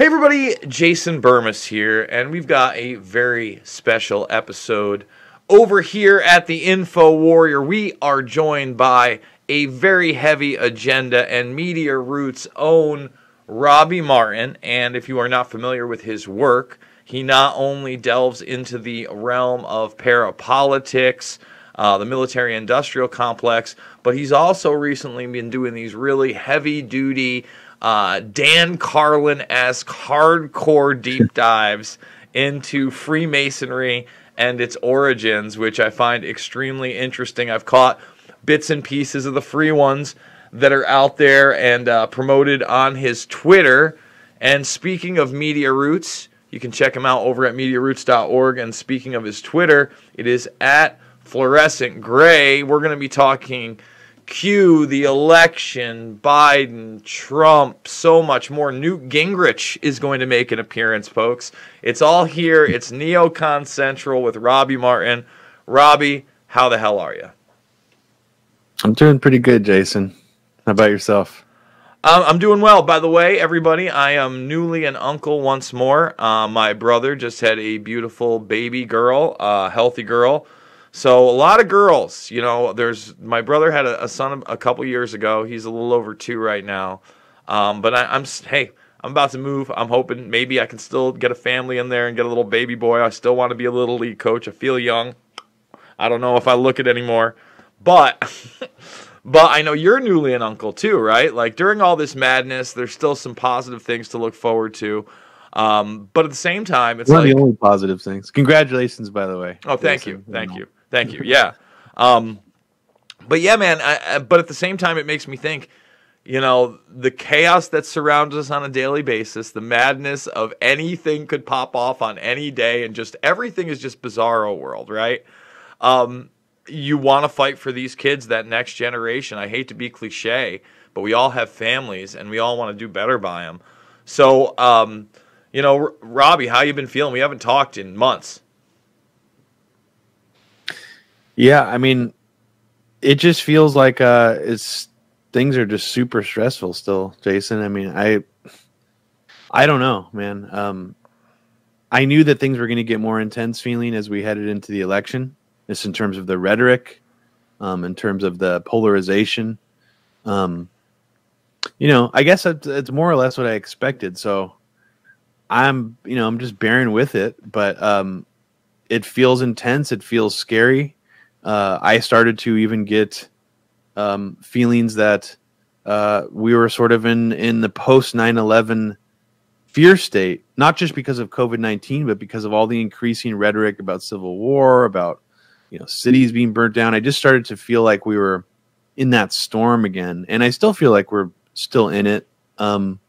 Hey everybody, Jason Burmis here, and we've got a very special episode over here at the Info Warrior. We are joined by a very heavy agenda and Media Roots' own Robbie Martin, and if you are not familiar with his work, he not only delves into the realm of parapolitics, the military-industrial complex, but he's also recently been doing these really heavy-duty Dan Carlin-esque hardcore deep dives into Freemasonry and its origins, which I find extremely interesting. I've caught bits and pieces of the free ones that are out there and promoted on his Twitter. And speaking of Media Roots, you can check him out over at MediaRoots.org. And speaking of his Twitter, it is at Fluorescent Gray. We're going to be talking Q, the election, Biden, Trump, so much more. Newt Gingrich is going to make an appearance, folks. It's all here. It's Neocon Central with Robbie Martin. Robbie, how the hell are you? I'm doing pretty good, Jason. How about yourself? I'm doing well. By the way, everybody, I am newly an uncle once more. My brother just had a beautiful baby girl, healthy girl. So a lot of girls, you know, my brother had a son a couple years ago. He's a little over 2 right now. But I'm about to move. I'm hoping maybe I can still get a family in there and get a little baby boy. I still want to be a little league coach. I feel young. I don't know if I look it anymore. But I know you're newly an uncle too, right? Like during all this madness, there's still some positive things to look forward to. But at the same time, it's one of the only positive things. Congratulations, by the way. Oh, thank you. Thank you. Yeah. But yeah, man, but at the same time, it makes me think, you know, the chaos that surrounds us on a daily basis, the madness of anything could pop off on any day, and just everything is just bizarro world, right? You want to fight for these kids, that next generation. I hate to be cliche, but we all have families, and we all want to do better by them. So, you know, Robbie, how you been feeling? We haven't talked in months. Yeah, I mean, it just feels like things are just super stressful still, Jason. I mean, I don't know, man. I knew that things were going to get more intense feeling as we headed into the election, just in terms of the rhetoric, in terms of the polarization. You know, I guess it's more or less what I expected. So I'm just bearing with it, but it feels intense. It feels scary. I started to even get feelings that we were sort of in the post 9/11 fear state, not just because of COVID-19, but because of all the increasing rhetoric about civil war, about, you know, cities being burnt down. I just started to feel like we were in that storm again, and I still feel like we're still in it. And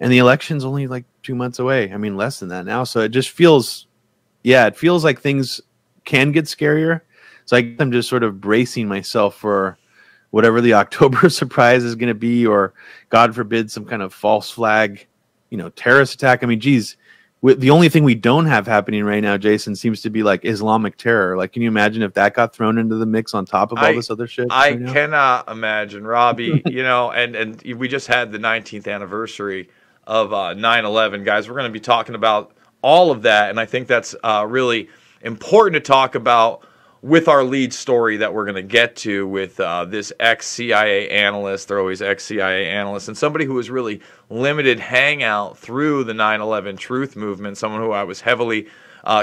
the election's only like 2 months away. I mean, less than that now. So it just feels, it feels like things can get scarier. So I guess I'm just sort of bracing myself for whatever the October surprise is going to be, or God forbid, some kind of false flag, you know, terrorist attack. I mean, geez, the only thing we don't have happening right now, Jason, seems to be like Islamic terror. Like, can you imagine if that got thrown into the mix on top of all this other shit? I cannot imagine, Robbie. You know, and we just had the 19th anniversary of 9/11, guys. We're going to be talking about all of that, and I think that's really important to talk about with our lead story that we're going to get to with this ex-CIA analyst. They're always ex-CIA analysts, and somebody who was really limited hangout through the 9/11 truth movement, someone who I was heavily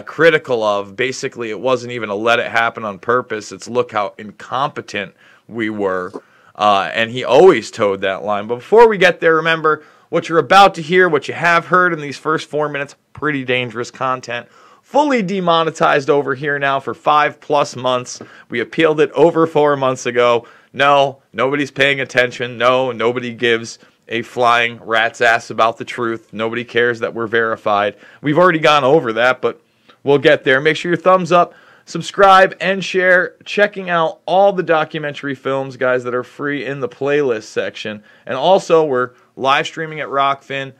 critical of. Basically, it wasn't even a let it happen on purpose. It's look how incompetent we were, and he always towed that line. But before we get there, remember, what you're about to hear, what you have heard in these first 4 minutes, pretty dangerous content. Fully demonetized over here now for 5+ months. We appealed it over 4 months ago. No, nobody's paying attention. No, nobody gives a flying rat's ass about the truth. Nobody cares that we're verified. We've already gone over that, but we'll get there. Make sure your thumbs up, subscribe, and share. Checking out all the documentary films, guys, that are free in the playlist section. And also, we're live streaming at Rockfin.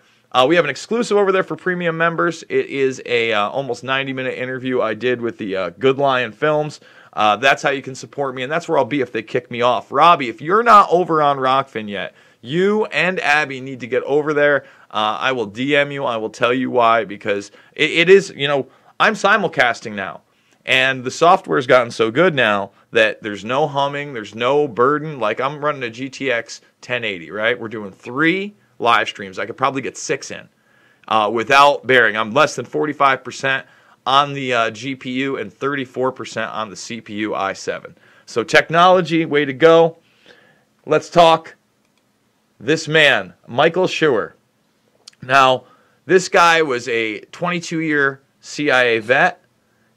We have an exclusive over there for premium members. It is a almost 90-minute interview I did with the Good Lion Films. That's how you can support me, and that's where I'll be if they kick me off. Robbie, if you're not over on Rockfin yet, You and Abby need to get over there. I will DM you. I will tell you why, because it is, I'm simulcasting now. And the software's gotten so good now that there's no humming, there's no burden. Like, I'm running a GTX 1080, right? We're doing 3 live streams. I could probably get 6 in without bearing. I'm less than 45% on the GPU and 34% on the CPU i7. So technology, way to go. Let's talk this man, Michael Scheuer. Now, this guy was a 22-year CIA vet.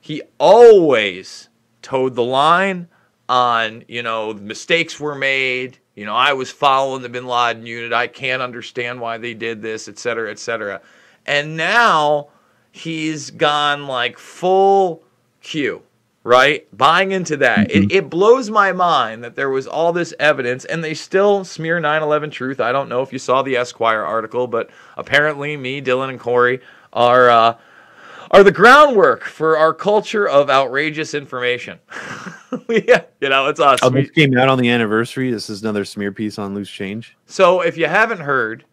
He always towed the line on, mistakes were made. I was following the bin Laden unit. I can't understand why they did this, et cetera, et cetera. And now he's gone like full Q, right? Buying into that. It blows my mind that there was all this evidence and they still smear 9/11 truth. I don't know if you saw the Esquire article, but apparently me, Dylan, and Corey are the groundwork for our culture of outrageous information. Yeah, it's us. Oh, this came out on the anniversary. This is another smear piece on Loose Change. So if you haven't heard,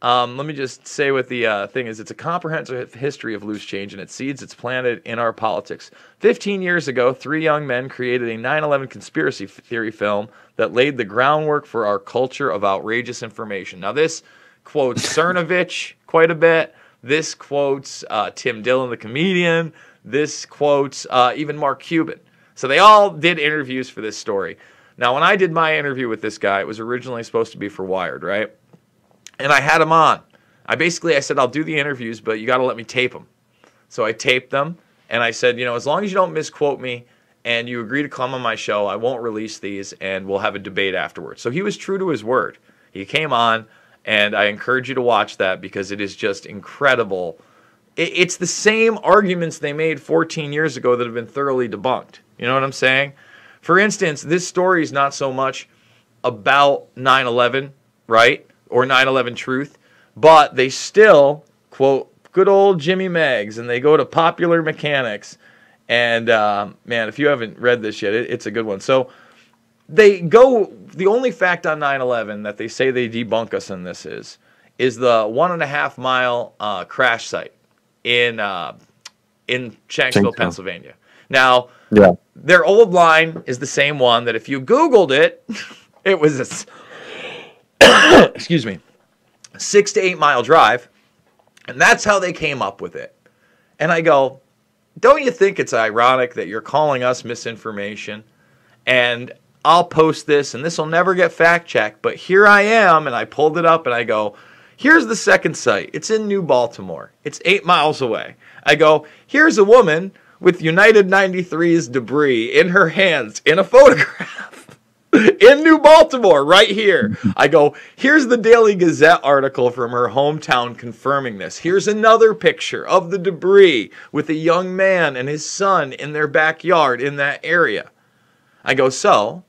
let me just say what the thing is. It's a comprehensive history of loose change, and its seeds it's planted in our politics. 15 years ago, 3 young men created a 9/11 conspiracy theory film that laid the groundwork for our culture of outrageous information. Now, this quotes Cernovich quite a bit. This quotes Tim Dillon, the comedian. This quotes even Mark Cuban. So they all did interviews for this story. Now, when I did my interview with this guy, it was originally supposed to be for Wired, right? And I had him on. I said, I'll do the interviews, but you got to let me tape them. So I taped them, and I said, as long as you don't misquote me and you agree to come on my show, I won't release these, and we'll have a debate afterwards. So he was true to his word. He came on. And I encourage you to watch that because it is just incredible. It's the same arguments they made 14 years ago that have been thoroughly debunked. You know what I'm saying? For instance, this story is not so much about 9/11, right? Or 9/11 truth, but they still quote good old Jimmy Meggs, and they go to Popular Mechanics. And man, if you haven't read this yet, it's a good one. So they go, the only fact on 9/11 that they say they debunk us in this is the 1.5 mile crash site in Shanksville, Pennsylvania. Now, their old line is the same one that if you Googled it, it was excuse me, 6 to 8 mile drive. And that's how they came up with it. And I go, don't you think it's ironic that you're calling us misinformation? And I'll post this, and this will never get fact-checked, but here I am, and I pulled it up, and I go, here's the second site. It's in New Baltimore. It's 8 miles away. I go, here's a woman with United 93's debris in her hands in a photograph in New Baltimore right here. I go, here's the Daily Gazette article from her hometown confirming this. Here's another picture of the debris with a young man and his son in their backyard in that area. I go, so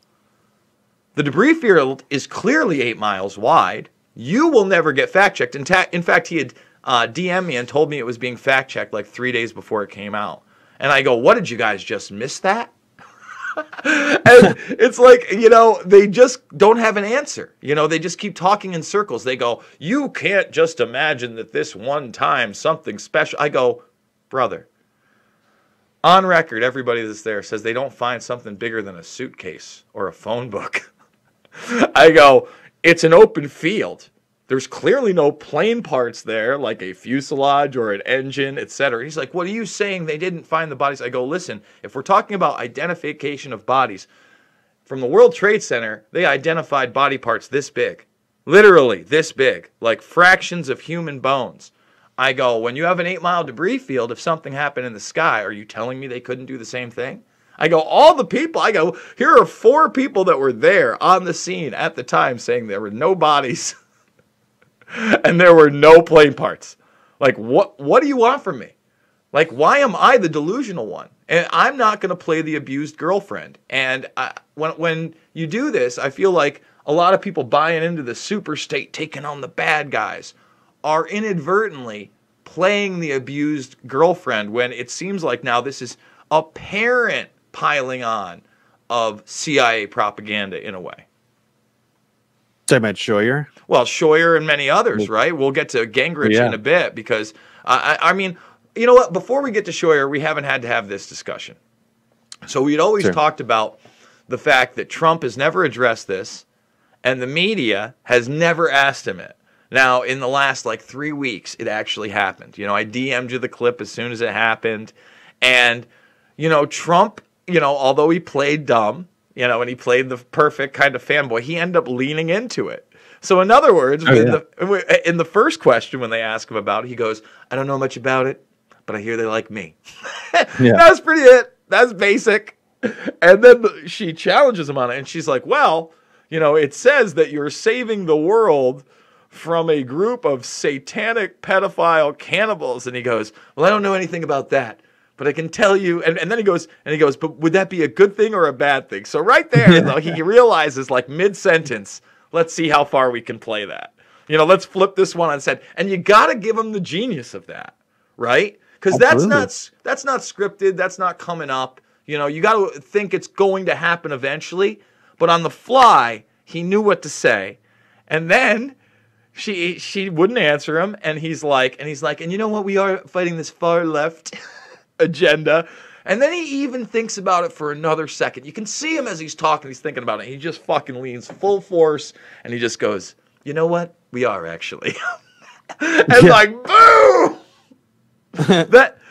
the debris field is clearly 8 miles wide. You will never get fact-checked. In fact, he had DM'd me and told me it was being fact-checked like 3 days before it came out. And I go, what, did you guys just miss that? And it's like, they just don't have an answer. They just keep talking in circles. They go, you can't just imagine that this one time something special. I go, brother, on record, everybody that's there says they don't find something bigger than a suitcase or a phone book. I go, it's an open field. There's clearly no plane parts there, like a fuselage or an engine, etc. He's like, what are you saying? They didn't find the bodies. I go, listen, if we're talking about identification of bodies, from the World Trade Center, they identified body parts this big. Literally this big, like fractions of human bones. I go, when you have an 8 mile debris field, if something happened in the sky, are you telling me they couldn't do the same thing? I go, all the people, here are 4 people that were there on the scene at the time saying there were no bodies and there were no plane parts. Like, what do you want from me? Like, why am I the delusional one? And I'm not going to play the abused girlfriend. And when you do this, I feel like a lot of people buying into the super state taking on the bad guys are inadvertently playing the abused girlfriend when it seems like now this is apparent piling on of CIA propaganda in a way. Talking about Scheuer? Well, Scheuer and many others, right? We'll get to Gingrich in a bit because, I mean, you know what? Before we get to Scheuer, we haven't had to have this discussion. So we'd always talked about the fact that Trump has never addressed this and the media has never asked him it. Now, in the last 3 weeks, it actually happened. I DM'd you the clip as soon as it happened. And, Trump, although he played dumb, and he played the perfect kind of fanboy, he ended up leaning into it. So in other words, in the first question when they ask him about it, he goes, I don't know much about it, but I hear they like me. That's pretty it. That's basic. And then she challenges him on it, and she's like, well, it says that you're saving the world from a group of satanic pedophile cannibals. And he goes, well, I don't know anything about that, but I can tell you. And then he goes, but would that be a good thing or a bad thing? So right there, though, he realizes mid-sentence, let's see how far we can play that. Let's flip this one on its head. And you got to give him the genius of that, right? Because that's not scripted. That's not coming up. You got to think it's going to happen eventually. But on the fly, he knew what to say. And then she wouldn't answer him, and he's like, and you know what? We are fighting this far left agenda. And then he even thinks about it for another second. You can see him as he's talking, he's thinking about it. He just fucking leans full force, and he just goes, you know what? We are actually. And boo!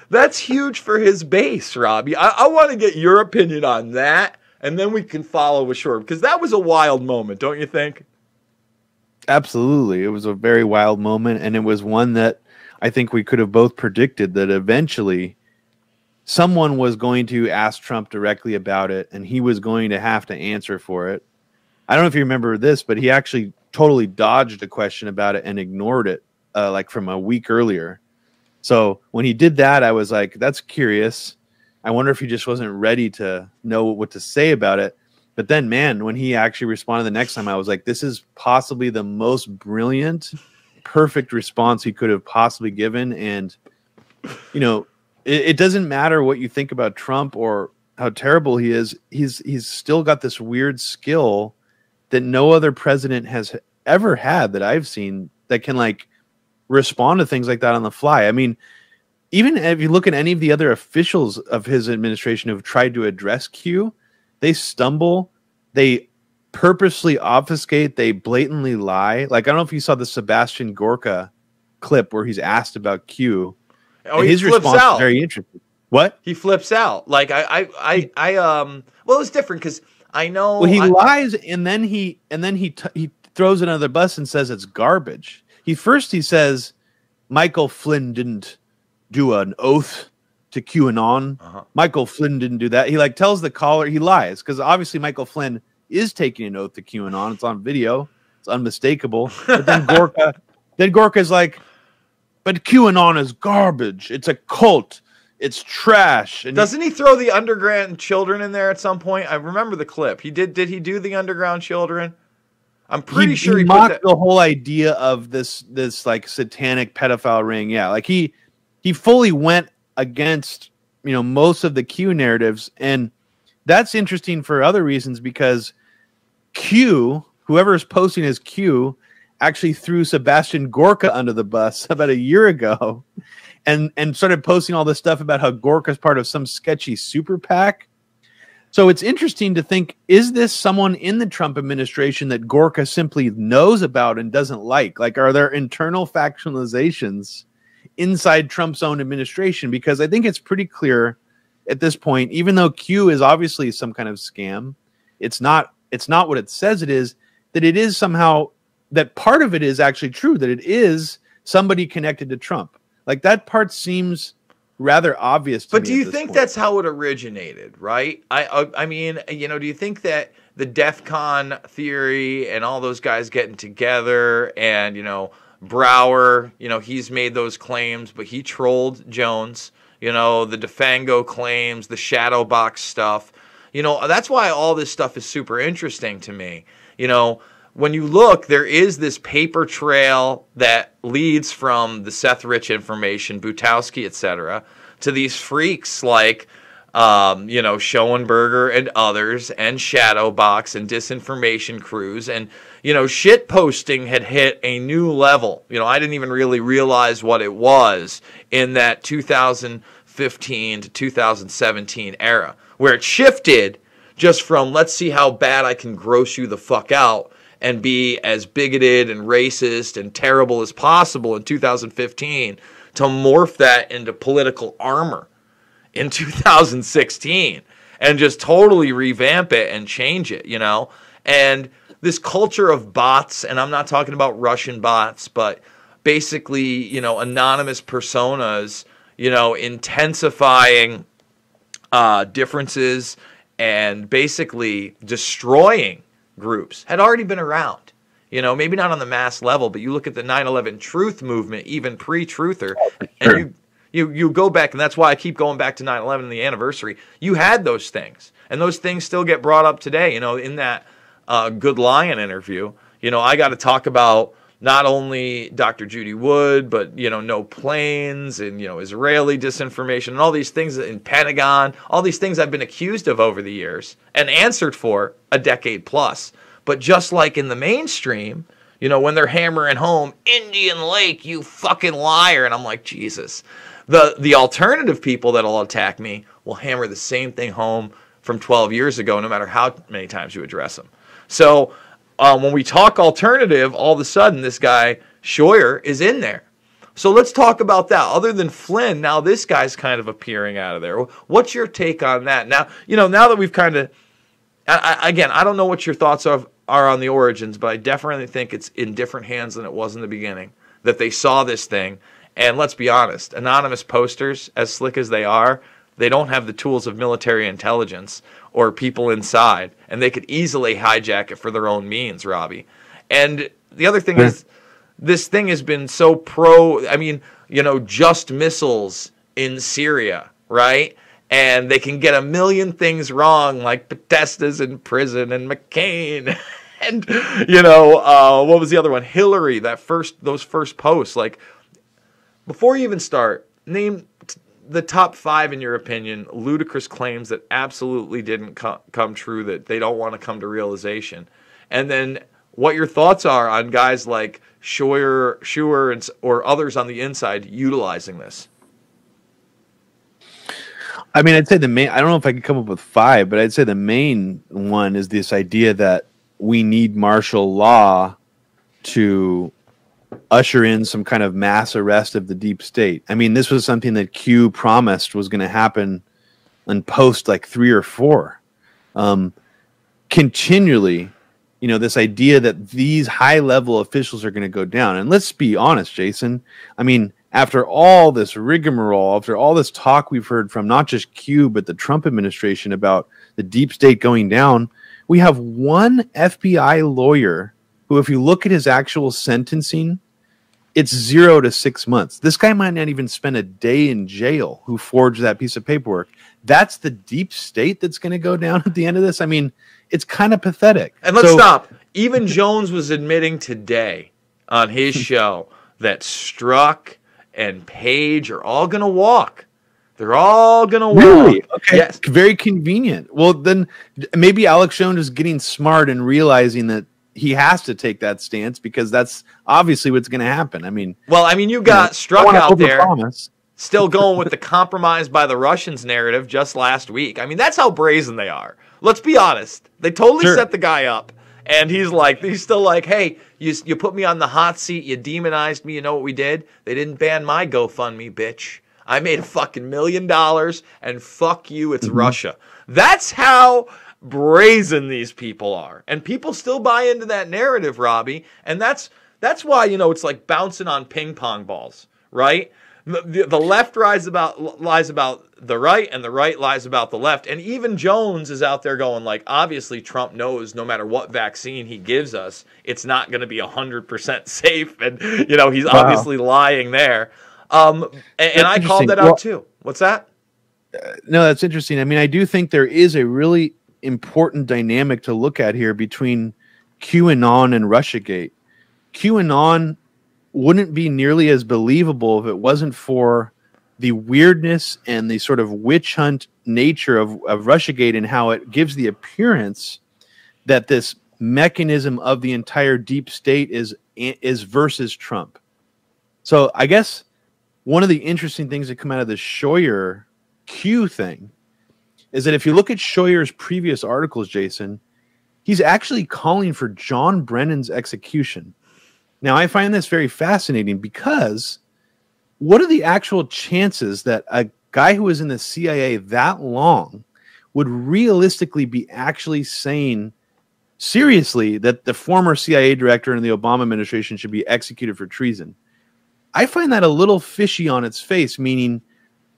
That's huge for his base, Robbie. I want to get your opinion on that, and then we can follow with Short, because that was a wild moment, don't you think? Absolutely. It was a very wild moment, and it was one that I think we could have both predicted that eventually someone was going to ask Trump directly about it, and he was going to have to answer for it. I don't know if you remember this, but he actually totally dodged a question about it and ignored it from a week earlier. So when he did that, I was like, that's curious. I wonder if he just wasn't ready to know what to say about it. But then, man, when he actually responded the next time, I was like, this is possibly the most brilliant, perfect response he could have possibly given. And, it doesn't matter what you think about Trump or how terrible he is. He's still got this weird skill that no other president has ever had that I've seen that can respond to things like that on the fly. I mean, even if you look at any of the other officials of his administration who've tried to address Q, they stumble, they purposely obfuscate, they blatantly lie. I don't know if you saw the Sebastian Gorka clip where he's asked about Q. Oh, his response is very interesting. What? He flips out. Well, it was different because I know. Well, he lies and then he throws it under the bus and says it's garbage. He says Michael Flynn didn't do an oath to QAnon. Michael Flynn didn't do that. He tells the caller, he lies because obviously Michael Flynn is taking an oath to QAnon. It's on video. It's unmistakable. But then Gorka's like, but QAnon is garbage. It's a cult. It's trash. And doesn't he throw the underground children in there at some point? I remember the clip. Did he do the underground children? I'm pretty sure he mocked the whole idea of this satanic pedophile ring. Yeah, he fully went against most of the Q narratives, and that's interesting for other reasons because Q, whoever is posting as Q, actually threw Sebastian Gorka under the bus about a year ago, and started posting all this stuff about how Gorka's part of some sketchy super PAC. So it's interesting to think, is this someone in the Trump administration that Gorka simply knows about and doesn't like? Are there internal factionalizations inside Trump's own administration? Because I think it's pretty clear at this point, even though Q is obviously some kind of scam, it's not what it says it is, that it is somehow, that part of it is actually true, that it is somebody connected to Trump. That part seems rather obvious to me. But do you think that's how it originated, right? I mean, do you think that the DEF CON theory and all those guys getting together and, Brower, he's made those claims, but he trolled Jones, the DeFango claims, the shadow box stuff. That's why all this stuff is super interesting to me. When you look, there is this paper trail that leads from the Seth Rich information, Butowski, etc., to these freaks like, Schoenberger and others, and Shadowbox and disinformation crews. And, shit posting had hit a new level. I didn't even really realize what it was in that 2015 to 2017 era, where it shifted just from let's see how bad I can gross you the fuck out and be as bigoted and racist and terrible as possible in 2015 to morph that into political armor in 2016 and just totally revamp it and change it, And this culture of bots, and I'm not talking about Russian bots, but basically, anonymous personas, intensifying differences and basically destroying groups had already been around. Maybe not on the mass level, but you look at the 9/11 truth movement, even pre-truther, and you go back, and that's why I keep going back to 9/11 and the anniversary. You had those things, and those things still get brought up today. In that Good Lion interview, I got to talk about not only Dr. Judy Wood, but, no planes and, Israeli disinformation and all these things in Pentagon, all these things I've been accused of over the years and answered for a decade plus. But just like in the mainstream, when they're hammering home, Indian Lake, you fucking liar. And I'm like, Jesus. The alternative people that'll attack me will hammer the same thing home from 12 years ago, no matter how many times you address them. So when we talk alternative, all of a sudden this guy, Scheuer, is in there. So let's talk about that. Other than Flynn, now this guy's kind of appearing out of there. What's your take on that? Now, now that we've kind of, again, I don't know what your thoughts are on the origins, but I definitely think it's in different hands than it was in the beginning, that they saw this thing. And let's be honest, anonymous posters, as slick as they are, they don't have the tools of military intelligence or people inside, and they could easily hijack it for their own means, Robbie. And the other thing is, this thing has been so just missiles in Syria, right? And they can get a million things wrong, like Podesta's in prison and McCain. And, what was the other one? Hillary, those first posts. Like, before you even start, name the top 5, in your opinion, ludicrous claims that absolutely didn't come true, that they don't want to come to realization. And then what your thoughts are on guys like Scheuer or others on the inside utilizing this. I mean, I'd say I don't know if I could come up with 5, but I'd say the main one is this idea that we need martial law to usher in some kind of mass arrest of the deep state. I mean, this was something that Q promised was going to happen in post like 3 or 4. Continually, this idea that these high-level officials are going to go down. And let's be honest, Jason. I mean, after all this rigmarole, after all this talk we've heard from not just Q, but the Trump administration about the deep state going down, we have one FBI lawyer who, if you look at his actual sentencing, it's 0 to 6 months. This guy might not even spend a day in jail who forged that piece of paperwork. That's the deep state that's going to go down at the end of this. I mean, it's kind of pathetic. And let's stop. Even Jones was admitting today on his show that Strzok and Page are all going to walk. They're all going to walk. Really? Okay. Yes. Very convenient. Well, then maybe Alex Jones is getting smart and realizing that he has to take that stance because that's obviously what's going to happen. I mean, you got Strzok out there still going with the compromise by the Russians narrative just last week. I mean, that's how brazen they are. Let's be honest. They totally set the guy up. And he's still like, hey, you put me on the hot seat. You demonized me. You know what we did? They didn't ban my GoFundMe, bitch. I made a fucking $1 million and fuck you. It's Russia. That's how brazen these people are. And people still buy into that narrative, Robbie. And that's why, it's like bouncing on ping pong balls, right? The left lies about the right, and the right lies about the left. And even Jones is out there going like, obviously Trump knows no matter what vaccine he gives us, it's not going to be 100% safe. And, he's obviously lying there. And I called that out too. What's that? No, that's interesting. I mean, I do think there is a really important dynamic to look at here between QAnon and Russiagate. QAnon wouldn't be nearly as believable if it wasn't for the weirdness and the sort of witch hunt nature of Russiagate and how it gives the appearance that this mechanism of the entire deep state is versus Trump. So I guess one of the interesting things that come out of the Scheuer Q thing is that if you look at Scheuer's previous articles, Jason, he's actually calling for John Brennan's execution. Now, I find this very fascinating because what are the actual chances that a guy who was in the CIA that long would realistically be actually saying seriously that the former CIA director in the Obama administration should be executed for treason? I find that a little fishy on its face, meaning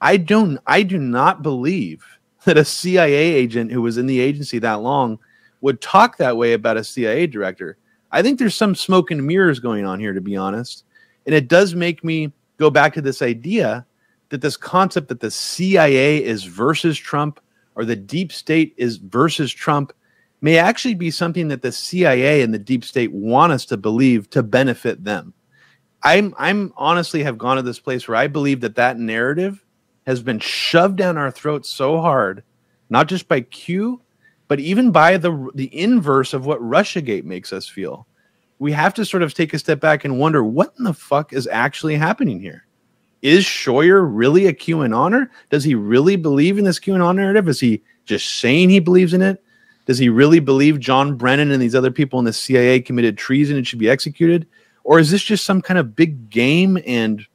I do not believe that a CIA agent who was in the agency that long would talk that way about a CIA director. I think there's some smoke and mirrors going on here, to be honest. And it does make me go back to this idea that this concept that the CIA is versus Trump or the deep state is versus Trump may actually be something that the CIA and the deep state want us to believe to benefit them. I'm honestly have gone to this place where I believe that narrative has been shoved down our throats so hard, not just by Q, but even by the inverse of what Russiagate makes us feel. We have to sort of take a step back and wonder what in the fuck is actually happening here. Is Scheuer really a QAnoner? Does he really believe in this QAnon narrative? Is he just saying he believes in it? Does he really believe John Brennan and these other people in the CIA committed treason and should be executed? Or is this just some kind of big game and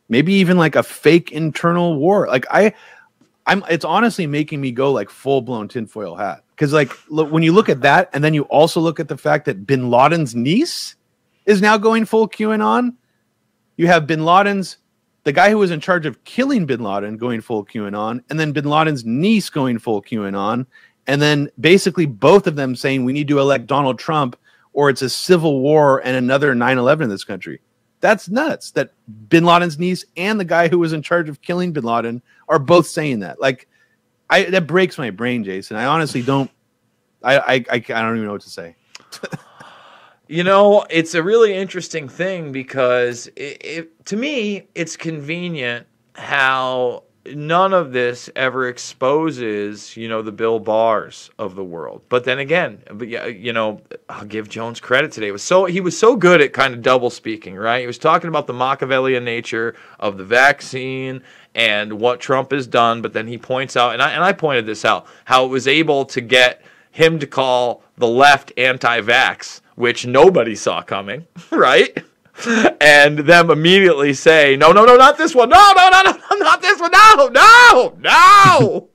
maybe even like a fake internal war? Like it's honestly making me go like full blown tinfoil hat. Because like when you look at that, and then you also look at the fact that Bin Laden's niece is now going full QAnon. You have Bin Laden's, the guy who was in charge of killing Bin Laden, going full QAnon, and then Bin Laden's niece going full QAnon, and then basically both of them saying we need to elect Donald Trump or it's a civil war and another 9/11 in this country. That's nuts that Bin Laden's niece and the guy who was in charge of killing Bin Laden are both saying that. Like, that breaks my brain, Jason. I honestly don't. I don't even know what to say. You know, it's a really interesting thing because to me, it's convenient how none of this ever exposes, the Bill Barrs of the world. But then again, I'll give Jones credit today. He was so good at kind of double speaking, right? He was talking about the Machiavellian nature of the vaccine and what Trump has done, but then he points out, and I pointed this out, how it was able to get him to call the left anti-vax, which nobody saw coming, right? And them immediately say, no, not this one. No, not this one. No.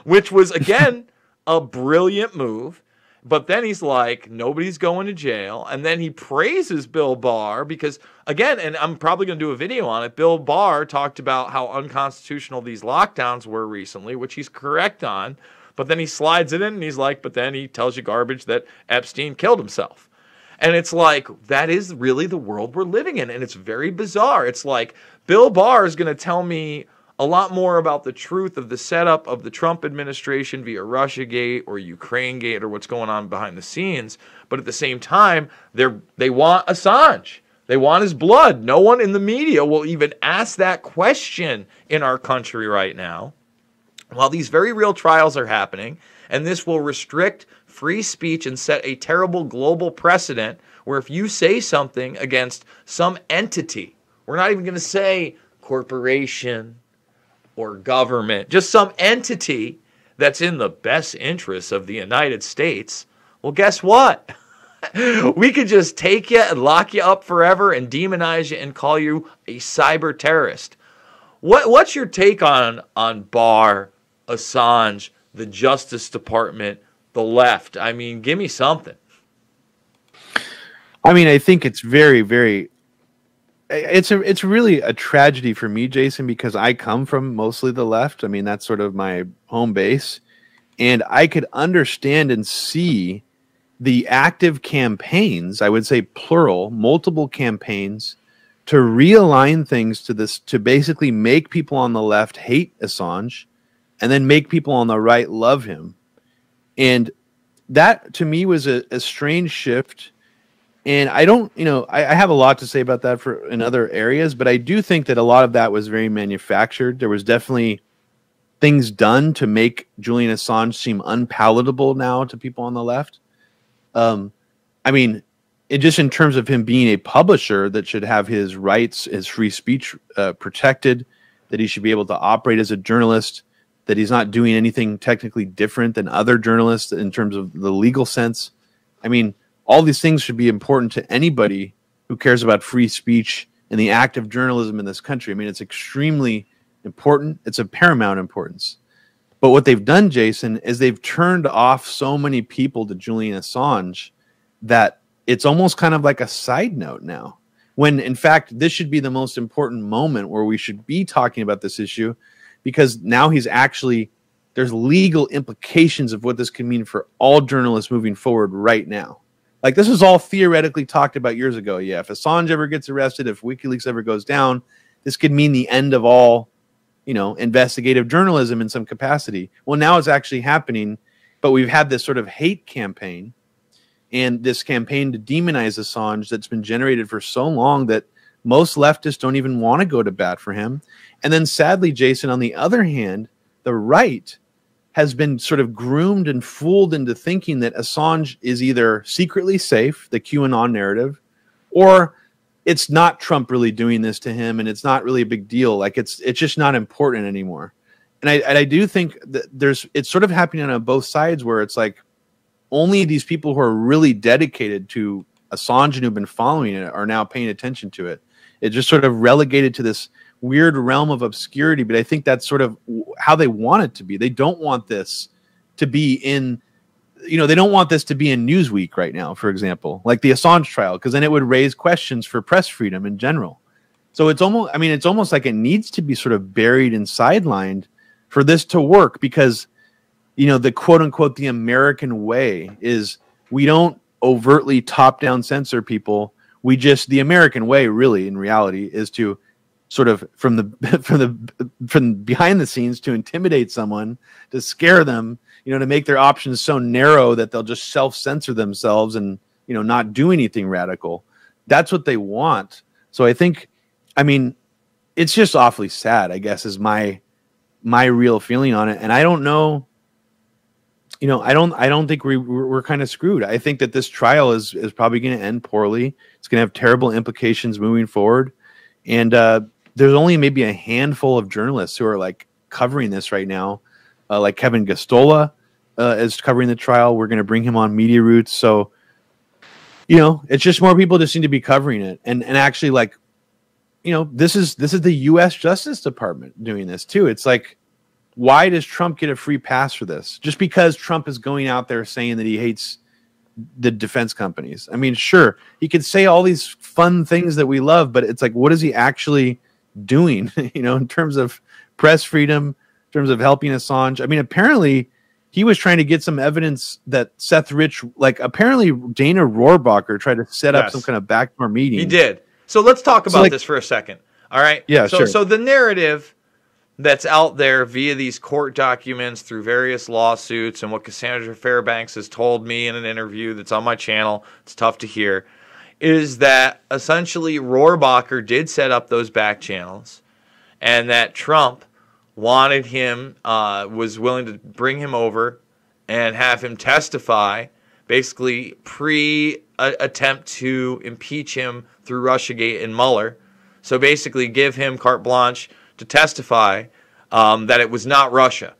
Which was, again, a brilliant move. But then he's like, nobody's going to jail. And then he praises Bill Barr because, again, and I'm probably going to do a video on it, Bill Barr talked about how unconstitutional these lockdowns were recently, which he's correct on. But then he slides it in and he's like, but then he tells you garbage that Epstein killed himself. And it's like, that is really the world we're living in. And it's very bizarre. It's like, Bill Barr is going to tell me a lot more about the truth of the setup of the Trump administration via Russiagate or Ukrainegate or what's going on behind the scenes. But at the same time, they want Assange. They want his blood. No one in the media will even ask that question in our country right now. While these very real trials are happening, and this will restrict free speech and set a terrible global precedent where if you say something against some entity, we're not even going to say corporation or government, just some entity that's in the best interests of the United States, well, guess what? We could just take you and lock you up forever and demonize you and call you a cyber terrorist. What's your take on Barr, Assange, the Justice Department, the left? I mean, give me something. I mean, I think it's very, very. It's really a tragedy for me, Jason, because I come from mostly the left. I mean, that's sort of my home base, and I could understand and see the active campaigns. I would say plural, multiple campaigns to realign things to this, to basically make people on the left hate Assange, and then make people on the right love him. And that, to me, was a strange shift. And I don't, I have a lot to say about that in other areas, but I do think that a lot of that was very manufactured. There was definitely things done to make Julian Assange seem unpalatable now to people on the left. I mean, just in terms of him being a publisher that should have his rights, his free speech protected, that he should be able to operate as a journalist, that he's not doing anything technically different than other journalists in terms of the legal sense. I mean, all these things should be important to anybody who cares about free speech and the act of journalism in this country. I mean, it's extremely important. It's of paramount importance. But what they've done, Jason, is they've turned off so many people to Julian Assange that it's almost kind of like a side note now. When, in fact, this should be the most important moment where we should be talking about this issue, because now there's legal implications of what this can mean for all journalists moving forward right now. Like, this was all theoretically talked about years ago. Yeah, if Assange ever gets arrested, if WikiLeaks ever goes down, this could mean the end of all, investigative journalism in some capacity. Well, now it's actually happening, but we've had this sort of hate campaign and this campaign to demonize Assange that's been generated for so long that most leftists don't even want to go to bat for him. And then sadly, Jason, on the other hand, the right has been sort of groomed and fooled into thinking that Assange is either secretly safe, the QAnon narrative, or it's not Trump really doing this to him and it's not really a big deal. Like it's just not important anymore. And I do think that it's sort of happening on both sides, where it's like only these people who are really dedicated to Assange and who've been following it are now paying attention to it. It just sort of relegated to this weird realm of obscurity, but I think that's sort of how they want it to be. They don't want this to be in, they don't want this to be in Newsweek right now, for example, like the Assange trial, because then it would raise questions for press freedom in general. So it's almost like it needs to be sort of buried and sidelined for this to work, because, the quote unquote, the American way is we don't overtly top down censor people. The American way really in reality is to sort of from behind the scenes to intimidate someone, to scare them, to make their options so narrow that they'll just self-censor themselves and, not do anything radical. That's what they want. So I think, it's just awfully sad, I guess, is my real feeling on it. And I don't know, I don't think we're kind of screwed. I think that this trial is probably going to end poorly. It's going to have terrible implications moving forward. And, there's only maybe a handful of journalists who are like covering this right now. Like Kevin Gosztola is covering the trial. We're going to bring him on Media Roots. So, it's just more people just seem to be covering it. And actually, like, this is the U.S. Justice Department doing this too. It's like, why does Trump get a free pass for this? Just because Trump is going out there saying that he hates the defense companies. I mean, sure, he could say all these fun things that we love, but it's like, what is he actually doing, in terms of press freedom, in terms of helping Assange? I mean, apparently he was trying to get some evidence that Seth Rich, like apparently Dana Rohrabacher tried to set up some kind of backdoor meeting. He did. So let's talk about this for a second. All right. Yeah, sure. So the narrative that's out there via these court documents through various lawsuits and what Cassandra Fairbanks has told me in an interview that's on my channel, it's tough to hear, is that essentially Rohrabacher did set up those back channels, and that Trump wanted him, was willing to bring him over and have him testify, basically pre-attempt to impeach him through Russiagate and Mueller. So basically give him carte blanche to testify that it was not Russia.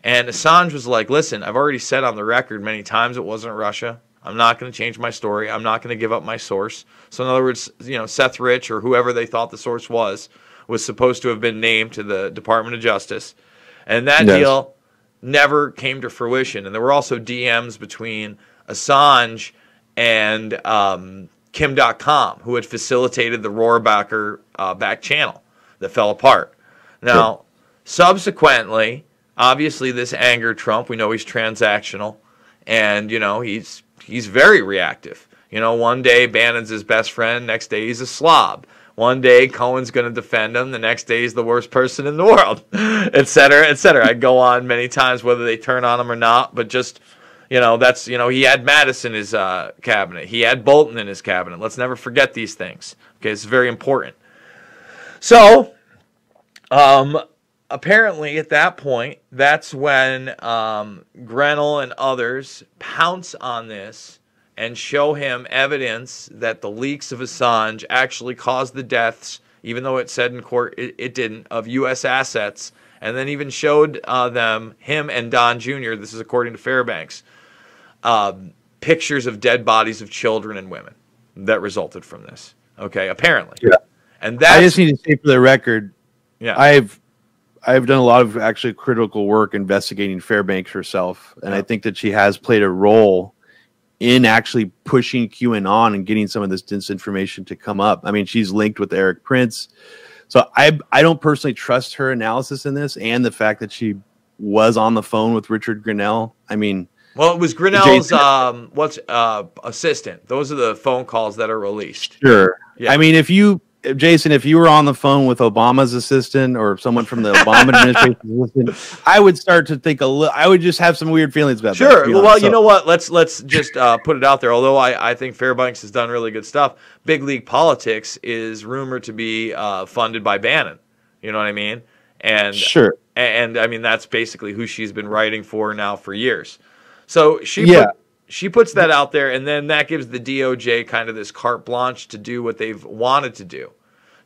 And Assange was like, listen, I've already said on the record many times it wasn't Russia. I'm not going to change my story. I'm not going to give up my source. So in other words, Seth Rich or whoever they thought the source was supposed to have been named to the Department of Justice. And that deal never came to fruition. And there were also DMs between Assange and Kim.com, who had facilitated the Rohrabacher back channel that fell apart. Now, subsequently, obviously this angered Trump. We know he's transactional. And, he's very reactive. One day Bannon's his best friend, next day he's a slob. One day Cohen's going to defend him, the next day he's the worst person in the world, et cetera, et cetera. I go on many times whether they turn on him or not, but just, that's, he had Mattis in his cabinet. He had Bolton in his cabinet. Let's never forget these things. Okay, it's very important. So, apparently at that point, that's when Grenell and others pounce on this and show him evidence that the leaks of Assange actually caused the deaths, even though it said in court it didn't, of U.S. assets, and then even showed him and Don Jr., this is according to Fairbanks, pictures of dead bodies of children and women that resulted from this. Okay, apparently. Yeah. And that's, I just need to say for the record, yeah, I've done a lot of actually critical work investigating Fairbanks herself, and I think that she has played a role in actually pushing QAnon and getting some of this disinformation to come up. I mean, she's linked with Eric Prince. So I don't personally trust her analysis in this, and the fact that she was on the phone with Richard Grinnell. I mean, well, it was Grinnell's assistant. Those are the phone calls that are released. Sure. Yeah. I mean, if you were on the phone with Obama's assistant or someone from the Obama administration's assistant, I would start to think I would just have some weird feelings about that. Sure. Well, you know what? Let's just put it out there. Although I think Fairbanks has done really good stuff, Big League Politics is rumored to be funded by Bannon. You know what I mean? And sure. And I mean, that's basically who she's been writing for now for years. So she puts that out there, and then that gives the DOJ kind of this carte blanche to do what they've wanted to do.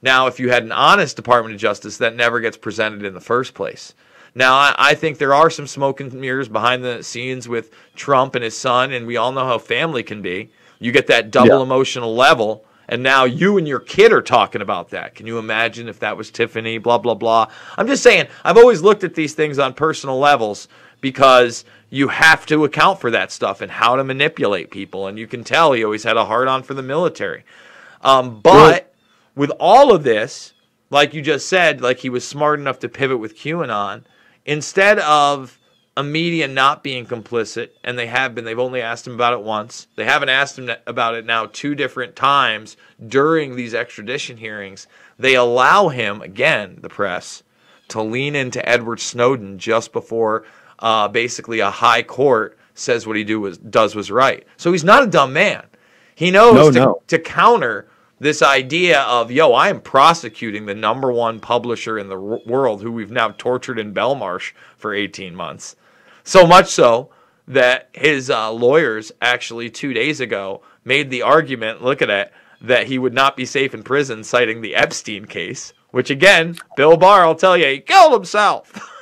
Now, if you had an honest Department of Justice, that never gets presented in the first place. Now, I think there are some smoke and mirrors behind the scenes with Trump and his son, and we all know how family can be. You get that double emotional level, and now you and your kid are talking about that. Can you imagine if that was Tiffany, blah, blah, blah? I'm just saying, I've always looked at these things on personal levels because you have to account for that stuff and how to manipulate people. And you can tell he always had a hard-on for the military. But with all of this, like you just said, like he was smart enough to pivot with QAnon, instead of a media not being complicit, and they have been, they've only asked him about it once. They haven't asked him about it now 2 different times during these extradition hearings. They allow him, again, the press, to lean into Edward Snowden just before basically a high court says what he does was right. So he's not a dumb man. He knows to counter this idea of, yo, I am prosecuting the #1 publisher in the world who we've now tortured in Belmarsh for 18 months. So much so that his lawyers actually 2 days ago made the argument, look at it, that he would not be safe in prison, citing the Epstein case, which again, Bill Barr, I'll tell you, he killed himself.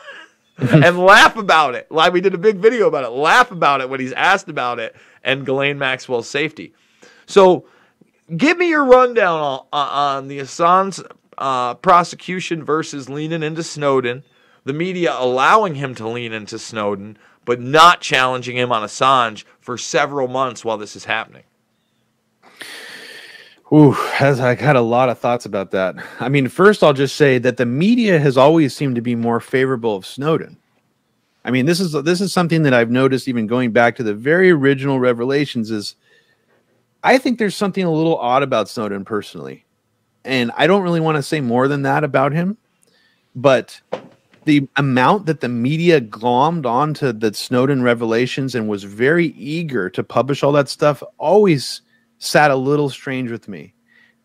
And laugh about it. Like, we did a big video about it. Laugh about it when he's asked about it and Ghislaine Maxwell's safety. So give me your rundown on the Assange prosecution versus leaning into Snowden, the media allowing him to lean into Snowden, but not challenging him on Assange for several months while this is happening. Ooh, I had a lot of thoughts about that. I mean, first I'll just say that the media has always seemed to be more favorable of Snowden. I mean, this is something that I've noticed even going back to the very original revelations is I think there's something a little odd about Snowden personally. And I don't really want to say more than that about him, but the amount that the media glommed onto the Snowden revelations and was very eager to publish all that stuff always sat a little strange with me.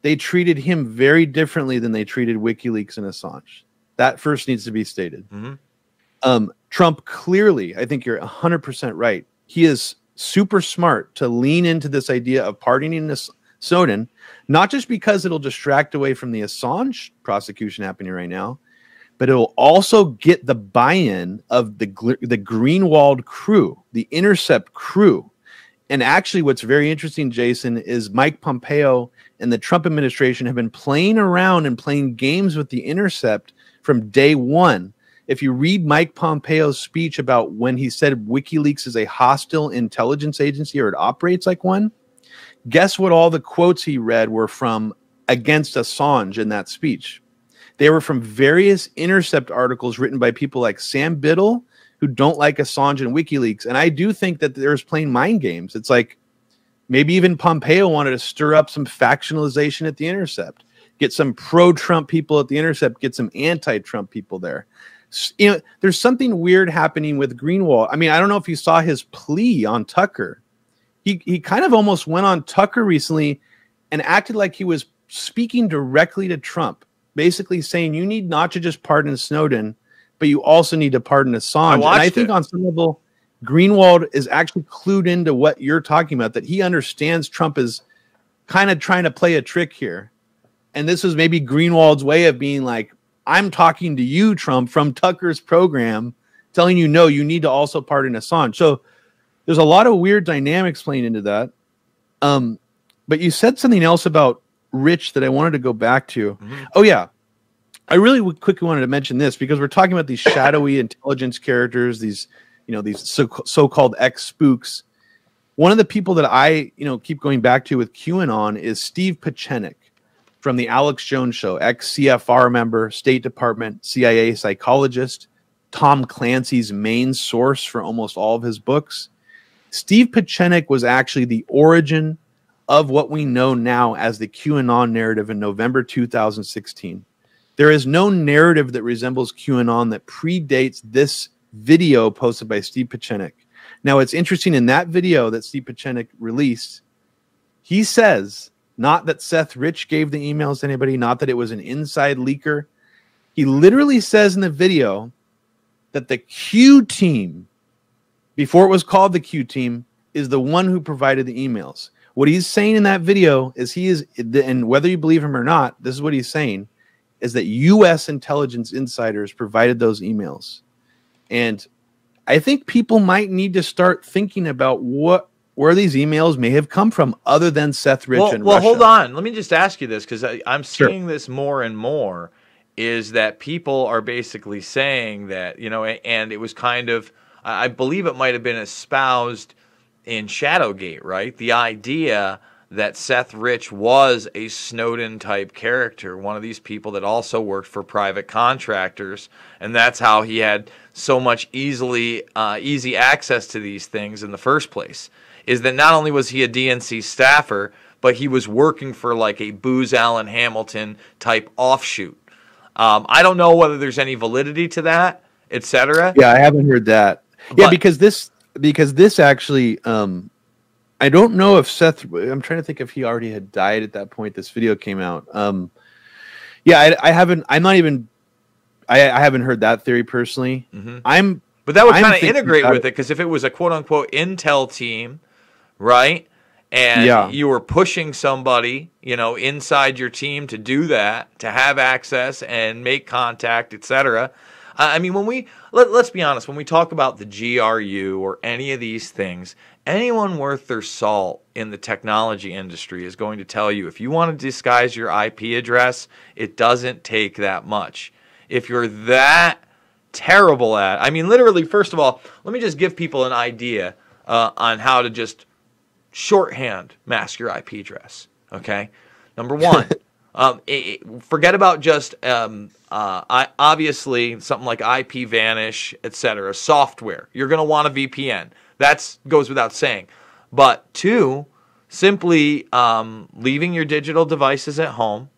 They treated him very differently than they treated WikiLeaks and Assange. That first needs to be stated. Mm-hmm. Trump clearly, I think you're 100% right. He is super smart to lean into this idea of pardoning this Snowden, not just because it'll distract away from the Assange prosecution happening right now, but it will also get the buy-in of the Greenwald crew, the Intercept crew. And actually, what's very interesting, Jason, is Mike Pompeo and the Trump administration have been playing around and playing games with the Intercept from day one. If you read Mike Pompeo's speech about when he said WikiLeaks is a hostile intelligence agency or it operates like one, guess what all the quotes he read were from against Assange in that speech? They were from various Intercept articles written by people like Sam Biddle, who don't like Assange and WikiLeaks. And I do think that there's playing mind games. It's like maybe even Pompeo wanted to stir up some factionalization at the Intercept, get some pro-Trump people at the Intercept, get some anti-Trump people there. You know, there's something weird happening with Greenwald. I mean, I don't know if you saw his plea on Tucker. He kind of almost went on Tucker recently and acted like he was speaking directly to Trump, basically saying you need not to just pardon Snowden, but you also need to pardon Assange. And I think on some level, Greenwald is actually clued into what you're talking about, that he understands Trump is kind of trying to play a trick here. And this was maybe Greenwald's way of being like, I'm talking to you, Trump, from Tucker's program, telling you, no, you need to also pardon Assange. So there's a lot of weird dynamics playing into that. But you said something else about Rich that I wanted to go back to. Mm-hmm. Oh, yeah. I really quickly wanted to mention this because we're talking about these shadowy intelligence characters, these, you know, these so-called ex-spooks. One of the people that I, you know, keep going back to with QAnon is Steve Pachenik from the Alex Jones Show, ex-CFR member, State Department, CIA psychologist, Tom Clancy's main source for almost all of his books. Steve Pachenik was actually the origin of what we know now as the QAnon narrative in November 2016. There is no narrative that resembles QAnon that predates this video posted by Steve Pachenik. Now, it's interesting, in that video that Steve Pachenik released, he says not that Seth Rich gave the emails to anybody, not that it was an inside leaker. He literally says in the video that the Q team, before it was called the Q team, is the one who provided the emails. What he's saying in that video is and whether you believe him or not, this is what he's saying, is that U.S. intelligence insiders provided those emails. And I think people might need to start thinking about where these emails may have come from other than Seth Rich and Russia. Well, hold on. Let me just ask you this, because I'm seeing this more and more, is that people are basically saying that, you know, and it was kind of, I believe it might have been espoused in Shadowgate, right? The idea that Seth Rich was a Snowden-type character, one of these people that also worked for private contractors, and that's how he had so much easy access to these things in the first place, is that not only was he a DNC staffer, but he was working for like a Booz Allen Hamilton-type offshoot. I don't know whether there's any validity to that, etc. Yeah, I haven't heard that. Yeah, because this actually... I don't know if Seth. I'm trying to think if he already had died at that point this video came out. Yeah, I haven't. I'm not even. I haven't heard that theory personally. Mm-hmm. But that would kind of integrate with it, because if it was a quote unquote intel team, right, and you were pushing somebody, you know, inside your team to do that, to have access and make contact, etc. I mean, when let's be honest, when we talk about the GRU or any of these things, anyone worth their salt in the technology industry is going to tell you, if you want to disguise your IP address, it doesn't take that much. If you're that terrible at, I mean, literally, first of all, let me just give people an idea on how to just shorthand mask your IP address, okay? Number one, forget about just obviously something like IPVanish, etc. Software. You're going to want a VPN. That goes without saying. But two, simply leaving your digital devices at home,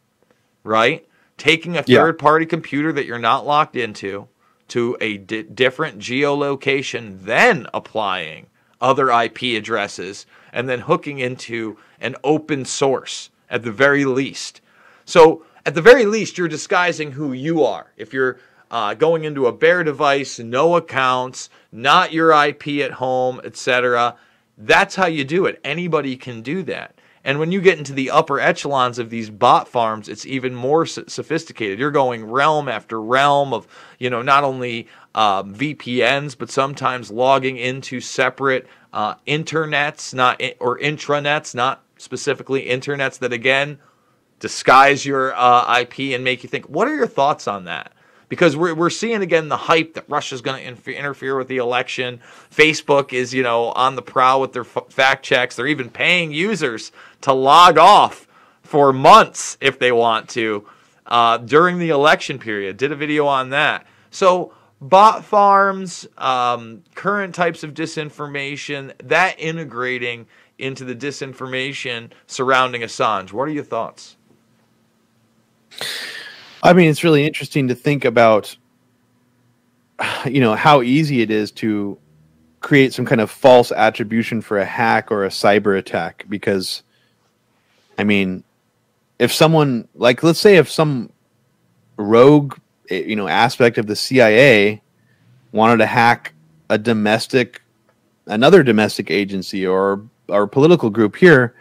right? Taking a third-party computer that you're not locked into to a different geolocation, then applying other IP addresses, and then hooking into an open source at the very least. So at the very least, you're disguising who you are. If you're going into a bare device, no accounts, not your IP at home, etc., that's how you do it. Anybody can do that. And when you get into the upper echelons of these bot farms, it's even more sophisticated. You're going realm after realm of, you know, not only VPNs, but sometimes logging into separate internets, or intranets, not specifically internets that, again, disguise your IP and make you think. What are your thoughts on that? Because we're seeing, again, the hype that Russia's going to interfere with the election. Facebook is, you know, on the prowl with their fact checks. They're even paying users to log off for months if they want to during the election period. Did a video on that. So bot farms, current types of disinformation, that integrating into the disinformation surrounding Assange. What are your thoughts? I mean, it's really interesting to think about, you know, how easy it is to create some kind of false attribution for a hack or a cyber attack. Because, I mean, if someone, like, let's say if some rogue, you know, aspect of the CIA wanted to hack a domestic another domestic agency or political group here,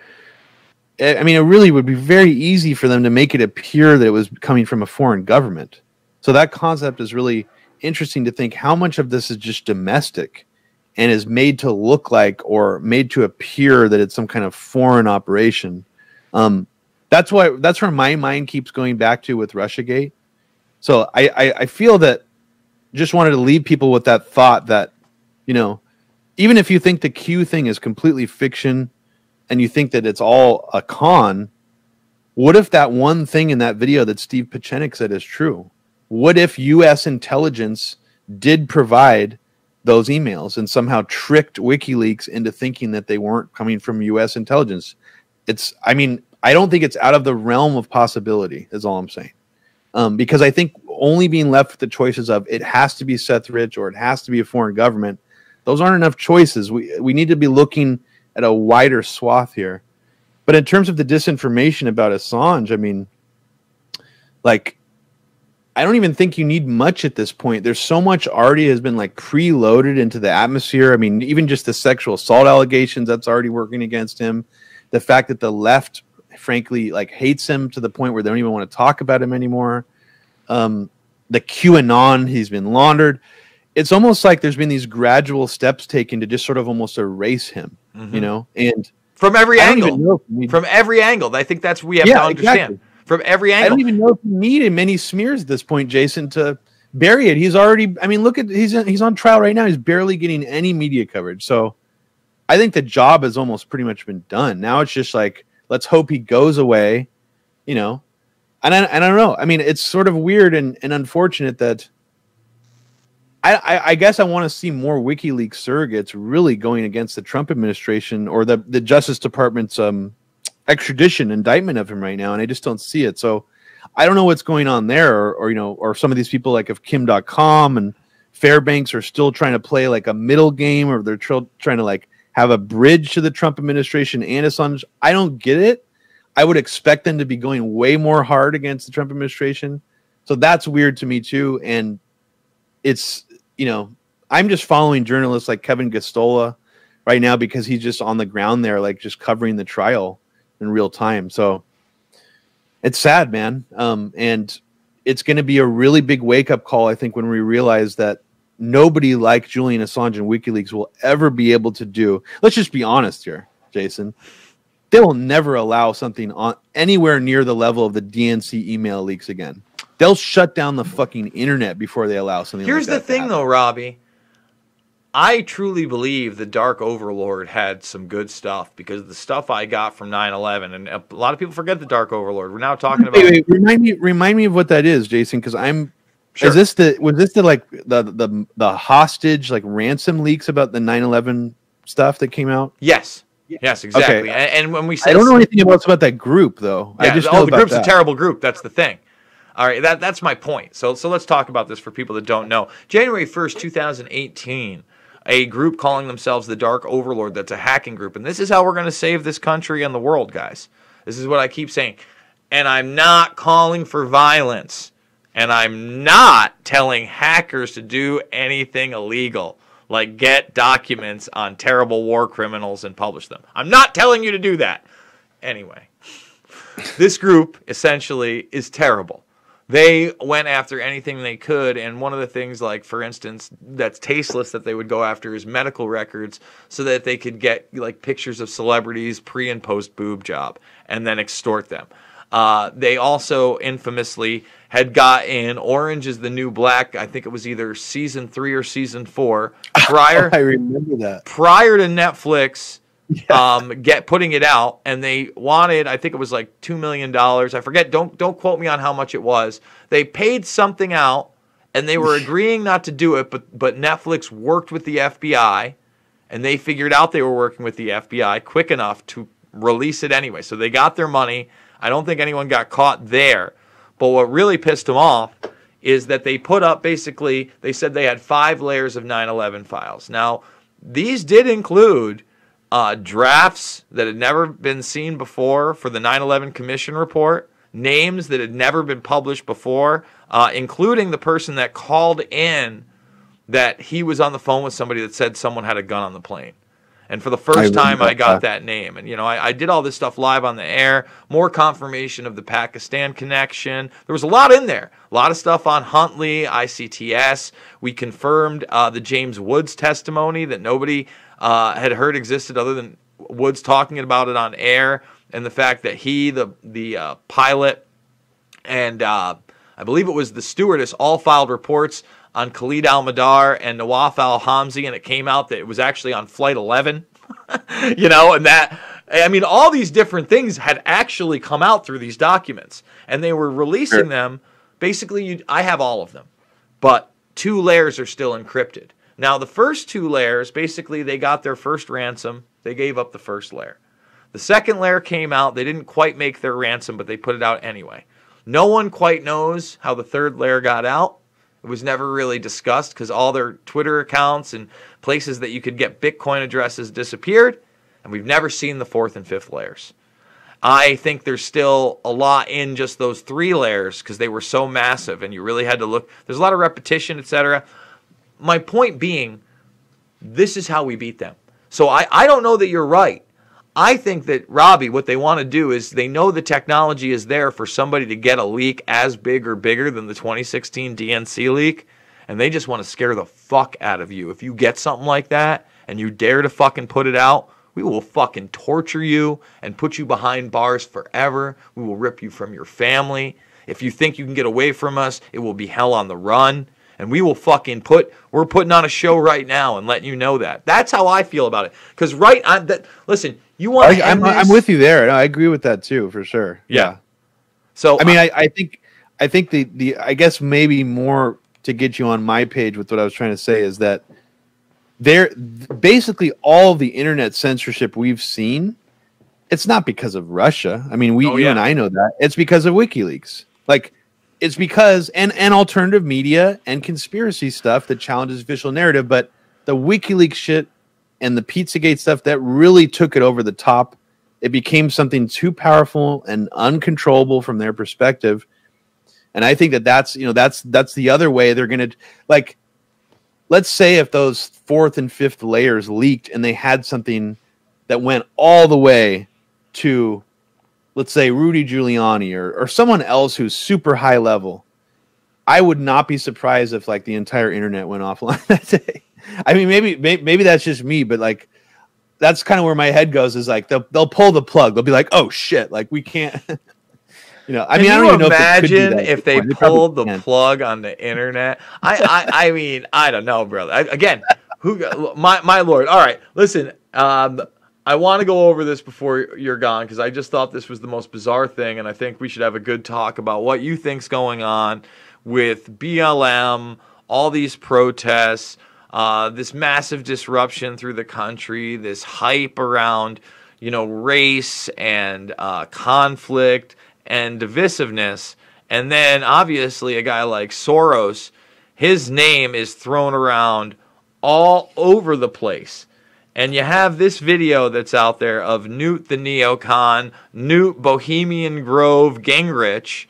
I mean, it really would be very easy for them to make it appear that it was coming from a foreign government. So that concept is really interesting to think how much of this is just domestic and is made to look like or made to appear that it's some kind of foreign operation. That's where my mind keeps going back to with Russiagate. So I feel that just wanted to leave people with that thought that, you know, even if you think the Q thing is completely fiction and you think that it's all a con, what if that one thing in that video that Steve Pachenik said is true? What if U.S. intelligence did provide those emails and somehow tricked WikiLeaks into thinking that they weren't coming from U.S. intelligence? I don't think it's out of the realm of possibility, is all I'm saying. Because I think only being left with the choices of it has to be Seth Rich or it has to be a foreign government, those aren't enough choices. We need to be looking at a wider swath here. But in terms of the disinformation about Assange, I mean, like, I don't even think you need much at this point. There's so much already has been like preloaded into the atmosphere. I mean, even just the sexual assault allegations that's already working against him. The fact that the left, frankly, like hates him to the point where they don't even want to talk about him anymore. The QAnon, he's been laundered. It's almost like there's been these gradual steps taken to just sort of almost erase him, you know? And from every angle, from every angle. I think that's, we have to understand. Exactly. From every angle. I don't even know if you need many smears at this point, Jason, to bury it. He's already, I mean, look at, he's on trial right now. He's barely getting any media coverage. So I think the job has almost pretty much been done. Now it's just like, let's hope he goes away, you know? And I don't know. I mean, it's sort of weird and unfortunate that I guess I want to see more WikiLeaks surrogates really going against the Trump administration or the Justice Department's extradition indictment of him right now, and I just don't see it. So I don't know what's going on there, or you know, or some of these people like if Kim.com and Fairbanks are still trying to play like a middle game, or they're trying to like have a bridge to the Trump administration and Assange. I don't get it. I would expect them to be going way more hard against the Trump administration. So that's weird to me too. And it's, you know, I'm just following journalists like Kevin Gosztola right now because he's just on the ground there, like just covering the trial in real time. So it's sad, man. And it's going to be a really big wake up call, I think, when we realize that nobody like Julian Assange and WikiLeaks will ever be able to do. Let's just be honest here, Jason. They will never allow something on anywhere near the level of the DNC email leaks again. They'll shut down the fucking internet before they allow something Here's like that. Here's the thing, though, Robbie. I truly believe the Dark Overlord had some good stuff because the stuff I got from 9/11, and a lot of people forget the Dark Overlord. We're now talking about. Wait, remind me of what that is, Jason, because I'm. Sure. Was this the like the hostage like ransom leaks about the 9/11 stuff that came out? Yes. Yes, exactly. Okay. And when we say, I don't know anything else about that group, though. Yeah, I just know the group's a terrible group. That's the thing. All right, that's my point. So let's talk about this for people that don't know. January 1st, 2018, a group calling themselves the Dark Overlord, that's a hacking group. And this is how we're going to save this country and the world, guys. This is what I keep saying. And I'm not calling for violence. And I'm not telling hackers to do anything illegal, like get documents on terrible war criminals and publish them. I'm not telling you to do that. Anyway, this group essentially is terrible. They went after anything they could, and one of the things, like, for instance, that's tasteless that they would go after is medical records so that they could get, like, pictures of celebrities pre- and post-boob job and then extort them. They also infamously had got in Orange is the New Black. I think it was either season 3 or season 4. I remember that. Prior to Netflix putting it out, and they wanted, I think it was like $2 million. I forget. Don't quote me on how much it was. They paid something out, and they were agreeing not to do it, but Netflix worked with the FBI, and they figured out they were working with the FBI quick enough to release it anyway. So they got their money. I don't think anyone got caught there. But what really pissed them off is that they put up, basically, they said they had 5 layers of 9/11 files. Now, these did include drafts that had never been seen before for the 9/11 Commission report, names that had never been published before, including the person that called in that he was on the phone with somebody that said someone had a gun on the plane. And for the first time, I got that name. And, I did all this stuff live on the air, more confirmation of the Pakistan connection. There was a lot in there, a lot of stuff on Huntley, ICTS. We confirmed the James Woods testimony that nobody had heard existed other than Woods talking about it on air, and the fact that he, the pilot, and I believe it was the stewardess, all filed reports on Khalid al-Madar and Nawaf al-Hamzi, and it came out that it was actually on Flight 11, and that, all these different things had actually come out through these documents, and they were releasing them. Basically, I have all of them, but 2 layers are still encrypted. Now, the first 2 layers, basically, they got their first ransom. They gave up the first layer. The second layer came out. They didn't quite make their ransom, but they put it out anyway. No one quite knows how the third layer got out. It was never really discussed because all their Twitter accounts and places that you could get Bitcoin addresses disappeared, and we've never seen the 4th and 5th layers. I think there's still a lot in just those 3 layers because they were so massive, and you really had to look. There's a lot of repetition, etc. My point being, this is how we beat them. So I don't know that you're right. I think that, Robbie, what they want to do is they know the technology is there for somebody to get a leak as big or bigger than the 2016 DNC leak, and they just want to scare the fuck out of you. If you get something like that and you dare to fucking put it out, we will fucking torture you and put you behind bars forever. We will rip you from your family. If you think you can get away from us, it will be hell on the run. And we will fucking we're putting on a show right now and letting you know that. That's how I feel about it. Because listen, you want to I'm with you there. No, I agree with that too, for sure. Yeah. So I think I guess maybe more to get you on my page with what I was trying to say is that basically all the internet censorship we've seen, it's not because of Russia. You and I know that. It's because of WikiLeaks. It's because and alternative media and conspiracy stuff that challenges official narrative, but the WikiLeaks shit and the Pizzagate stuff that really took it over the top. It became something too powerful and uncontrollable from their perspective. And I think that's the other way they're going to, let's say if those 4th and 5th layers leaked and they had something that went all the way to, let's say, Rudy Giuliani or someone else who's super high level, I would not be surprised if the entire internet went offline that day. Maybe that's just me, but that's kind of where my head goes is they'll pull the plug. They'll be like, oh shit, we can't. I don't even know if they pulled the plug on the internet. I don't know, brother. My lord. All right, listen. I want to go over this before you're gone because I just thought this was the most bizarre thing, and I think we should have a good talk about what you think's going on with BLM, all these protests, this massive disruption through the country, this hype around, race and conflict and divisiveness, and then obviously a guy like Soros, his name is thrown around all over the place. And you have this video that's out there of Newt the neocon, Newt Bohemian Grove Gingrich,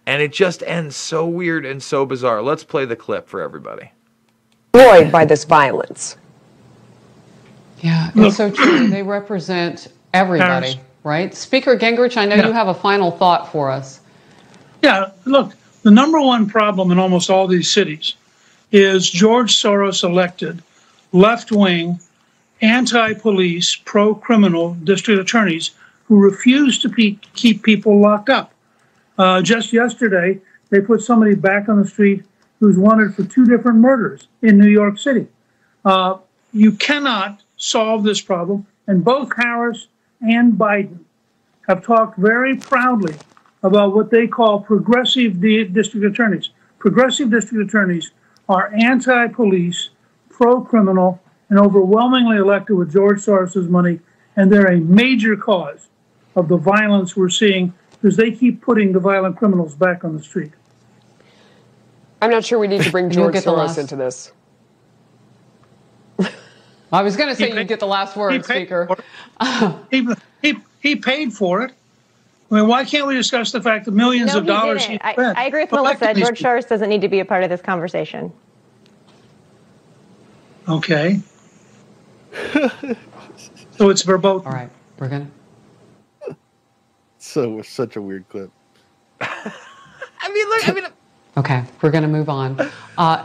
and it just ends so weird and so bizarre. Let's play the clip for everybody. Destroyed by this violence. Yeah, it's so true. They represent everybody, right? Speaker Gingrich, I know you have a final thought for us. Yeah, look, the number one problem in almost all these cities is George Soros elected left-wing, anti-police, pro-criminal district attorneys who refuse to keep people locked up. Just yesterday, they put somebody back on the street who's wanted for 2 different murders in New York City. You cannot solve this problem, and both Harris and Biden have talked very proudly about what they call progressive district attorneys. Progressive district attorneys are anti-police, pro-criminal, and overwhelmingly elected with George Soros's money, and they're a major cause of the violence we're seeing because they keep putting the violent criminals back on the street. I'm not sure we need to bring George Soros into this. I was going to say you get the last word, Speaker. He paid for it. Why can't we discuss the fact that millions of dollars he spent? I agree with Melissa. George Soros doesn't need to be a part of this conversation. Okay. So it's verboten. All right, we're gonna. So it's such a weird clip. I mean, look. I mean. Okay, we're going to move on.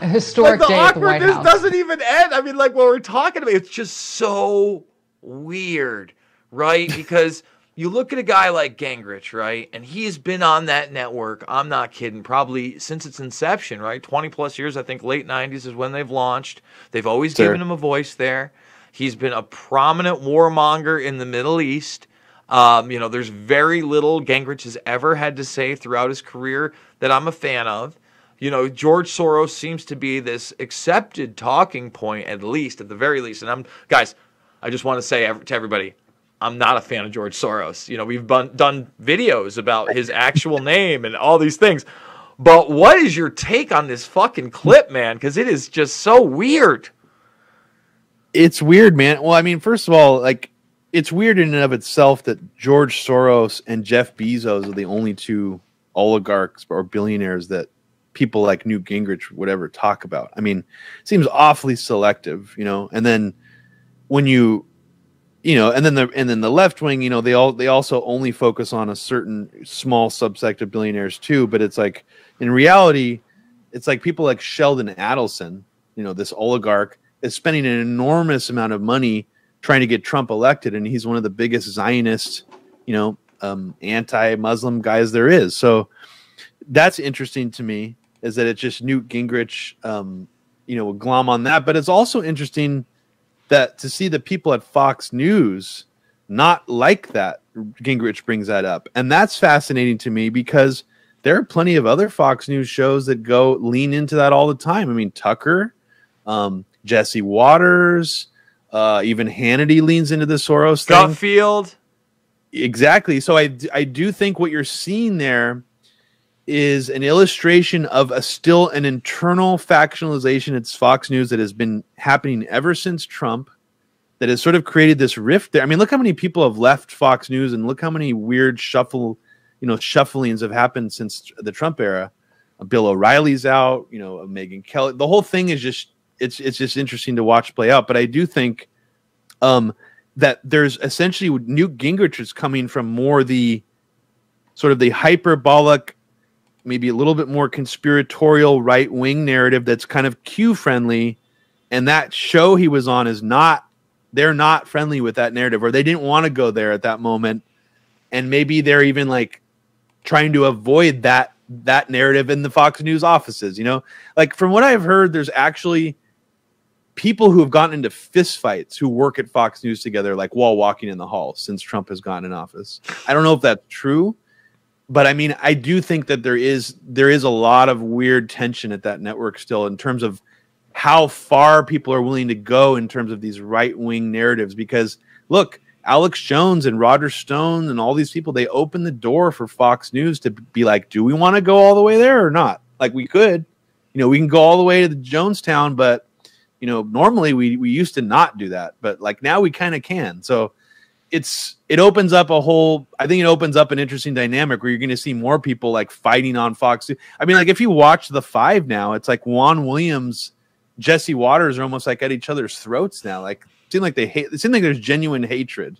Historic Like the day at the White awkwardness House. doesn't even end. I mean, like what we're talking about, it's just so weird, right? Because you look at a guy like Gingrich, right? And he's been on that network, I'm not kidding, probably since its inception, right? 20 plus years, I think late 90s is when they've launched. They've always given him a voice there. He's been a prominent warmonger in the Middle East. You know, there's very little Gingrich has ever had to say throughout his career that I'm a fan of. You know, George Soros seems to be this accepted talking point, at the very least. And guys, I just want to say to everybody, I'm not a fan of George Soros. You know, we've done videos about his actual name and all these things. But what is your take on this fucking clip, man? Because it is just so weird. It's weird, man. Well, I mean, first of all, like, it's weird in and of itself that George Soros and Jeff Bezos are the only two oligarchs or billionaires that people like Newt Gingrich would ever talk about. I mean, it seems awfully selective, you know. And then when you know, and then the left wing, you know, they also only focus on a certain small subsect of billionaires too. But it's like, in reality, it's like people like Sheldon Adelson, you know, this oligarch, is spending an enormous amount of money trying to get Trump elected, and he's one of the biggest Zionist, you know, anti-Muslim guys there is. So that's interesting to me, is that it's just Newt Gingrich, you know, will glom on that. But it's also interesting that to see the people at Fox News not like that Gingrich brings that up. And that's fascinating to me, because there are plenty of other Fox News shows that lean into that all the time. I mean, Tucker, Jesse Waters, even Hannity leans into the Soros thing. Gutfield. Exactly. So I do think what you're seeing there is an illustration of still an internal factionalization at Fox News that has been happening ever since Trump, that has sort of created this rift there. I mean, look how many people have left Fox News, and look how many weird shufflings have happened since the Trump era. Bill O'Reilly's out, you know, Megyn Kelly. The whole thing is just, it's just interesting to watch play out. But I do think that there's essentially Newt Gingrich is coming from more the sort of the hyperbolic, maybe a little bit more conspiratorial right-wing narrative that's kind of Q-friendly, and that show he was on they're not friendly with that narrative, or they didn't want to go there at that moment, and maybe they're even like trying to avoid that narrative in the Fox News offices, you know? Like, from what I've heard, there's actually people who have gotten into fistfights who work at Fox News together, like while walking in the hall, since Trump has gotten in office. I don't know if that's true, but I mean, I do think that there is a lot of weird tension at that network still, in terms of how far people are willing to go in terms of these right-wing narratives. Because look, Alex Jones and Roger Stone and all these people, they opened the door for Fox News to be like, do we want to go all the way there or not? Like, we could, you know, we can go all the way to the Jonestown, but, you know, normally we used to not do that, but like now we kind of can. So it opens up an interesting dynamic where you're going to see more people like fighting on Fox. I mean, like, if you watch The Five now, it's like Juan Williams, Jesse Waters are almost like at each other's throats now. Like, it seems like there's genuine hatred.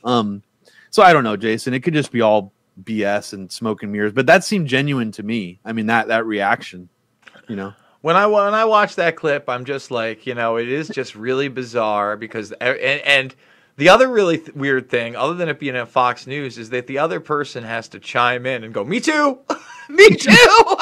So I don't know, Jason, it could just be all BS and smoke and mirrors, but that seemed genuine to me. I mean, that reaction, you know. When I watch that clip, I'm just like, you know, it is just really bizarre, because and the other really weird thing, other than it being on Fox News, is that the other person has to chime in and go, "Me too, me too."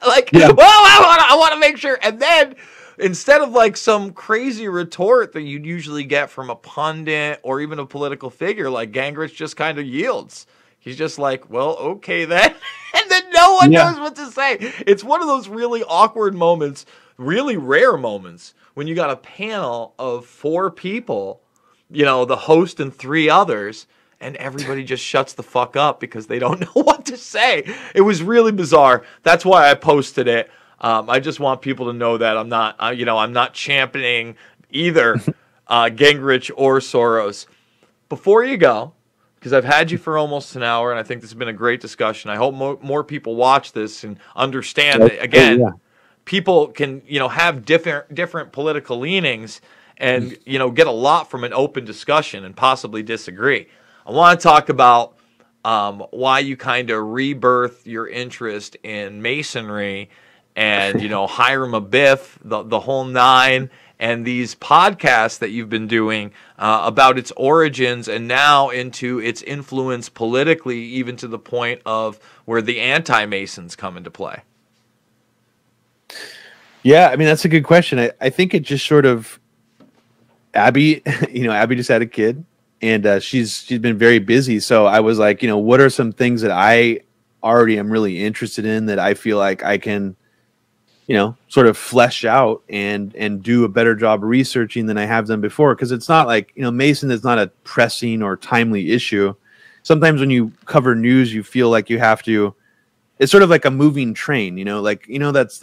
Like, yeah. Well, I want to make sure, and then instead of like some crazy retort that you'd usually get from a pundit or even a political figure, like Gingrich just kind of yields. He's just like, well, okay then. And then no one knows what to say. It's one of those really awkward moments, really rare moments, when you got a panel of 4 people, you know, the host and 3 others, and everybody just shuts the fuck up because they don't know what to say. It was really bizarre. That's why I posted it. I just want people to know that I'm not championing either Gingrich or Soros. Before you go, because I've had you for almost an hour, and I think this has been a great discussion. I hope more people watch this and understand that, again, people can, you know, have different political leanings, and get a lot from an open discussion and possibly disagree. I want to talk about why you kind of rebirth your interest in masonry and Hiram Abiff, the whole nine, and these podcasts that you've been doing about its origins and now into its influence politically, even to the point of where the anti-Masons come into play. Yeah, I mean, that's a good question. I think it just sort of, Abby, Abby just had a kid, and she's been very busy. So I was like, what are some things that I already am really interested in that I feel like I can, sort of flesh out and do a better job researching than I have done before. Because it's not like, Mason is not a pressing or timely issue. Sometimes when you cover news, you feel like you have to, it's sort of like a moving train, that's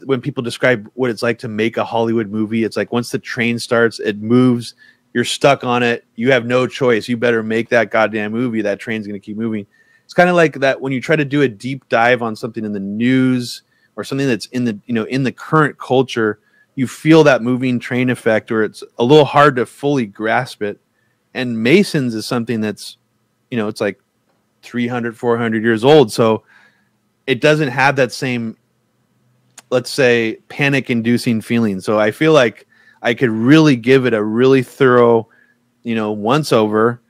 when people describe what it's like to make a Hollywood movie. It's like once the train starts, it moves, you're stuck on it. You have no choice. You better make that goddamn movie. That train's going to keep moving. It's kind of like that when you try to do a deep dive on something in the news or something that's in the, in the current culture, you feel that moving train effect, or it's a little hard to fully grasp it. And Masons is something that's, it's like 300, 400 years old. So it doesn't have that same, let's say, panic-inducing feeling. So I feel like I could really give it a really thorough, once over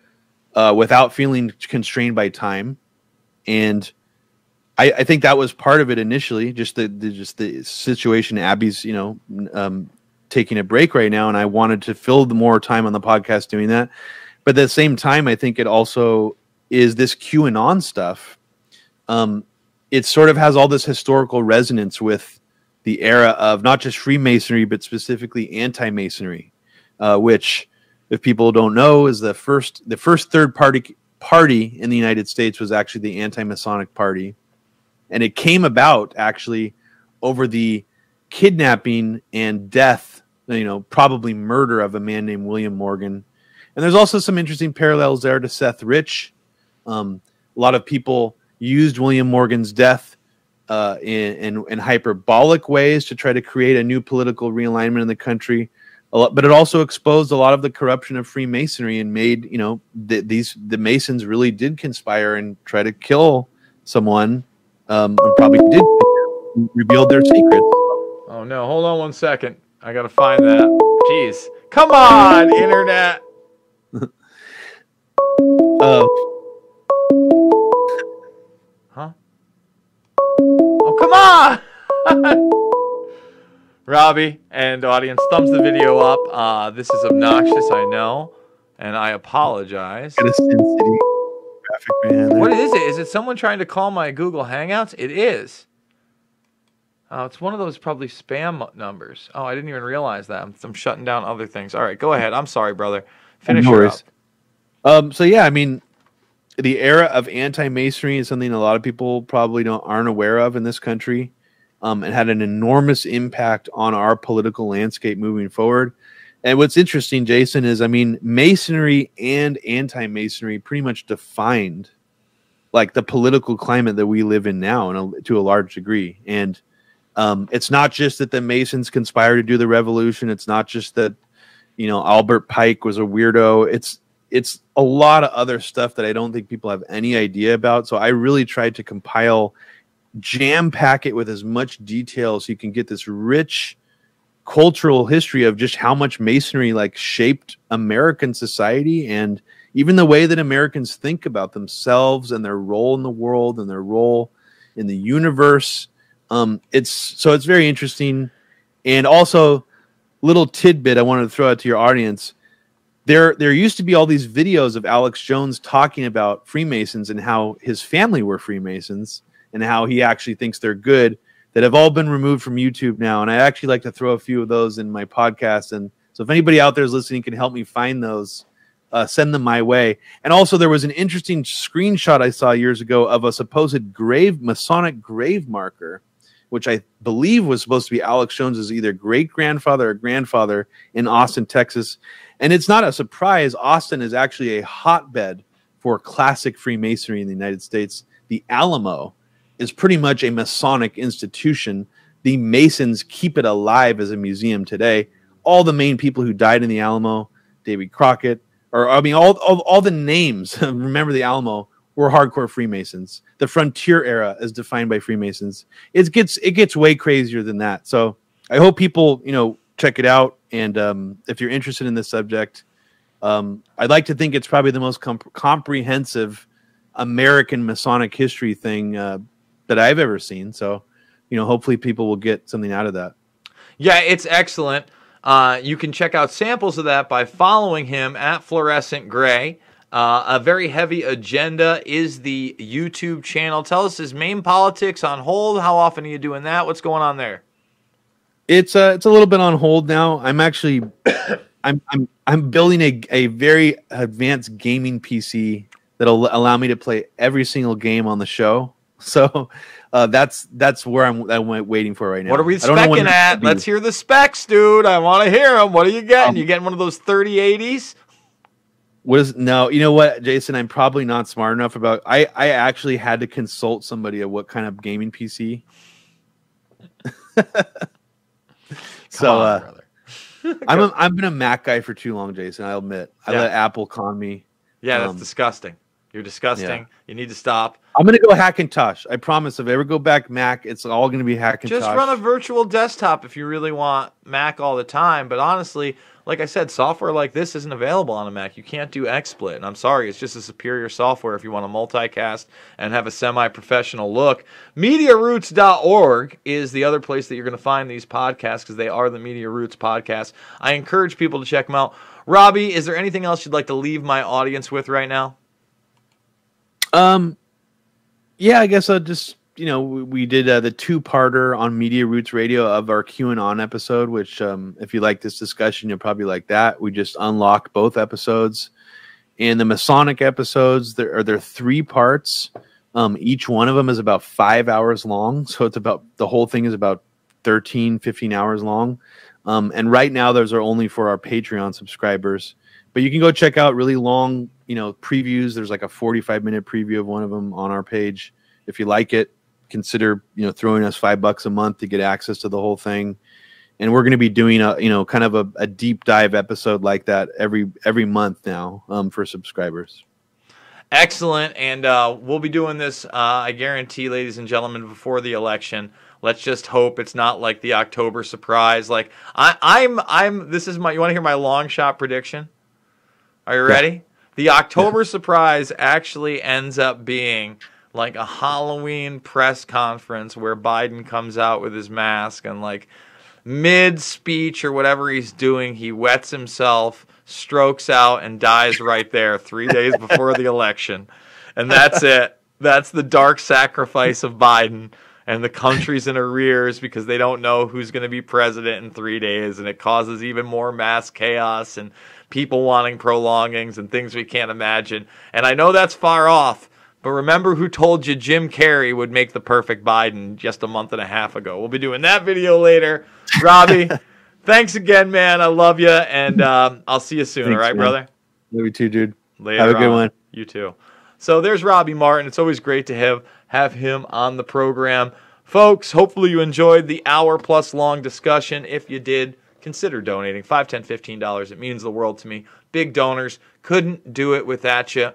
without feeling constrained by time. And I think that was part of it initially, just the situation. Abby's, taking a break right now, and I wanted to fill the more time on the podcast doing that. But at the same time, I think it also is this QAnon stuff. It sort of has all this historical resonance with the era of not just Freemasonry, but specifically anti-Masonry, which, if people don't know, is the first third party in the United States was actually the Anti-Masonic Party. And it came about actually over the kidnapping and death, probably murder of a man named William Morgan. And there's also some interesting parallels there to Seth Rich. A lot of people used William Morgan's death in hyperbolic ways to try to create a new political realignment in the country. But it also exposed a lot of the corruption of Freemasonry and made, the Masons really did conspire and try to kill someone, and probably did reveal their secrets. Oh no, hold on one second. I gotta find that. Jeez. Come on, internet. Huh? Oh, come on! Robbie and audience, thumbs the video up. This is obnoxious, I know, and I apologize. Got a Sin City graphic man there. What is it? Is it someone trying to call my Google Hangouts? It is. Oh, it's one of those probably spam numbers. Oh, I didn't even realize that. I'm shutting down other things. All right, go ahead. I'm sorry, brother. Finish it up. So yeah, I mean, the era of anti-Masonry is something a lot of people probably aren't aware of in this country. It had an enormous impact on our political landscape moving forward. And what's interesting, Jason, is, I mean, Masonry and anti-Masonry pretty much defined like the political climate that we live in now to a large degree. And it's not just that the Masons conspired to do the revolution. It's not just that, Albert Pike was a weirdo. It's a lot of other stuff that I don't think people have any idea about. So I really tried to jam pack it with as much detail so you can get this rich cultural history of just how much Masonry shaped American society and even the way that Americans think about themselves and their role in the world and their role in the universe. It's very interesting. And also, little tidbit I wanted to throw out to your audience. There used to be all these videos of Alex Jones talking about Freemasons and how his family were Freemasons and how he actually thinks they're good, that have all been removed from YouTube now. And I actually like to throw a few of those in my podcast. And so if anybody out there is listening can help me find those, send them my way. And also there was an interesting screenshot I saw years ago of a supposed Masonic grave marker, which I believe was supposed to be Alex Jones's either great-grandfather or grandfather in Austin, Texas. And it's not a surprise. Austin is actually a hotbed for classic Freemasonry in the United States. The Alamo is pretty much a Masonic institution. The Masons keep it alive as a museum today. all the main people who died in the Alamo, Davy Crockett, or I mean, all the names. Remember the Alamo were hardcore Freemasons. The Frontier era, as defined by Freemasons, it gets way crazier than that. So I hope people check it out. And if you're interested in this subject, I'd like to think it's probably the most comprehensive American Masonic history thing that I've ever seen. So, hopefully people will get something out of that. Yeah, it's excellent. You can check out samples of that by following him at Fluorescent Gray. A very heavy agenda is the YouTube channel. Tell us, is Maine politics on hold? How often are you doing that? What's going on there? It's a little bit on hold now. I'm actually I'm building a very advanced gaming PC that'll allow me to play every single game on the show. So that's where I'm waiting for right now. What are we specking at? Let's hear the specs, dude. I want to hear them. What are you getting? You getting one of those 3080s? No, you know what, Jason? I'm probably not smart enough about. I actually had to consult somebody of what kind of gaming PC. So brother. I've been a Mac guy for too long, Jason. I'll admit. I let Apple con me. Yeah, that's disgusting. You're disgusting. Yeah. You need to stop. I'm going to go Hackintosh. I promise. If I ever go back Mac, it's all going to be Hackintosh. Just run a virtual desktop if you really want Mac all the time. But honestly, like I said, software like this isn't available on a Mac. You can't do XSplit. And I'm sorry, it's just a superior software if you want to multicast and have a semi-professional look. MediaRoots.org is the other place that you're going to find these podcasts because they are the Media Roots podcast. I encourage people to check them out. Robbie, is there anything else you'd like to leave my audience with right now? Yeah, I guess I'll just, we did the 2-parter on Media Roots Radio of our QAnon episode, which if you like this discussion, you'll probably like that. We just unlocked both episodes. And the Masonic episodes, there are 3 parts. Each one of them is about 5 hours long. So the whole thing is about 13, 15 hours long. And right now, those are only for our Patreon subscribers. But you can go check out really long, previews. There's like a 45-minute preview of one of them on our page. If you like it, consider, throwing us $5 a month to get access to the whole thing. And we're going to be doing kind of a deep dive episode like that every month now for subscribers. Excellent. And we'll be doing this, I guarantee, ladies and gentlemen, before the election. Let's just hope it's not like the October surprise. Like you want to hear my long shot prediction? Are you ready? Yeah. The October surprise actually ends up being like a Halloween press conference where Biden comes out with his mask and like mid-speech or whatever he's doing, he wets himself, strokes out, and dies right there 3 days before the election. And that's it. That's the dark sacrifice of Biden. And the country's in arrears because they don't know who's going to be president in 3 days. And it causes even more mass chaos and people wanting prolongings and things we can't imagine. And I know that's far off, but remember who told you Jim Carrey would make the perfect Biden just a month and a half ago. We'll be doing that video later. Robbie, thanks again, man. I love you, and I'll see you soon. Thanks, all right, man. Brother? Love you too, dude. Later Have a good one. You too. So there's Robbie Martin. It's always great to have him on the program. Folks, hopefully you enjoyed the hour-plus long discussion. If you did, consider donating $5, $10, $15. It means the world to me. Big donors. Couldn't do it without you.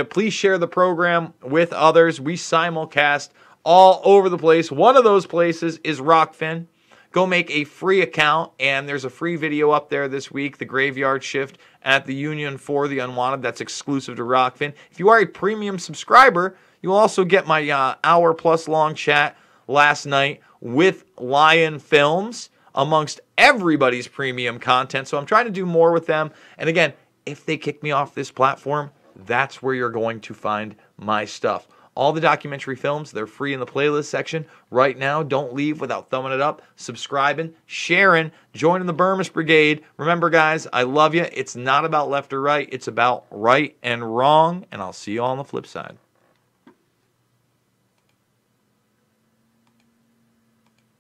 Please share the program with others. We simulcast all over the place. One of those places is Rockfin. Go make a free account, and there's a free video up there this week, the Graveyard Shift at the Union for the Unwanted. That's exclusive to Rockfin. If you are a premium subscriber, you'll also get my hour-plus long chat last night with Lion Films, amongst everybody's premium content. So I'm trying to do more with them. And again, if they kick me off this platform, that's where you're going to find my stuff. All the documentary films, they're free in the playlist section right now. Don't leave without thumbing it up, subscribing, sharing, joining the Burmis Brigade. Remember, guys, I love you. It's not about left or right. It's about right and wrong. And I'll see you all on the flip side.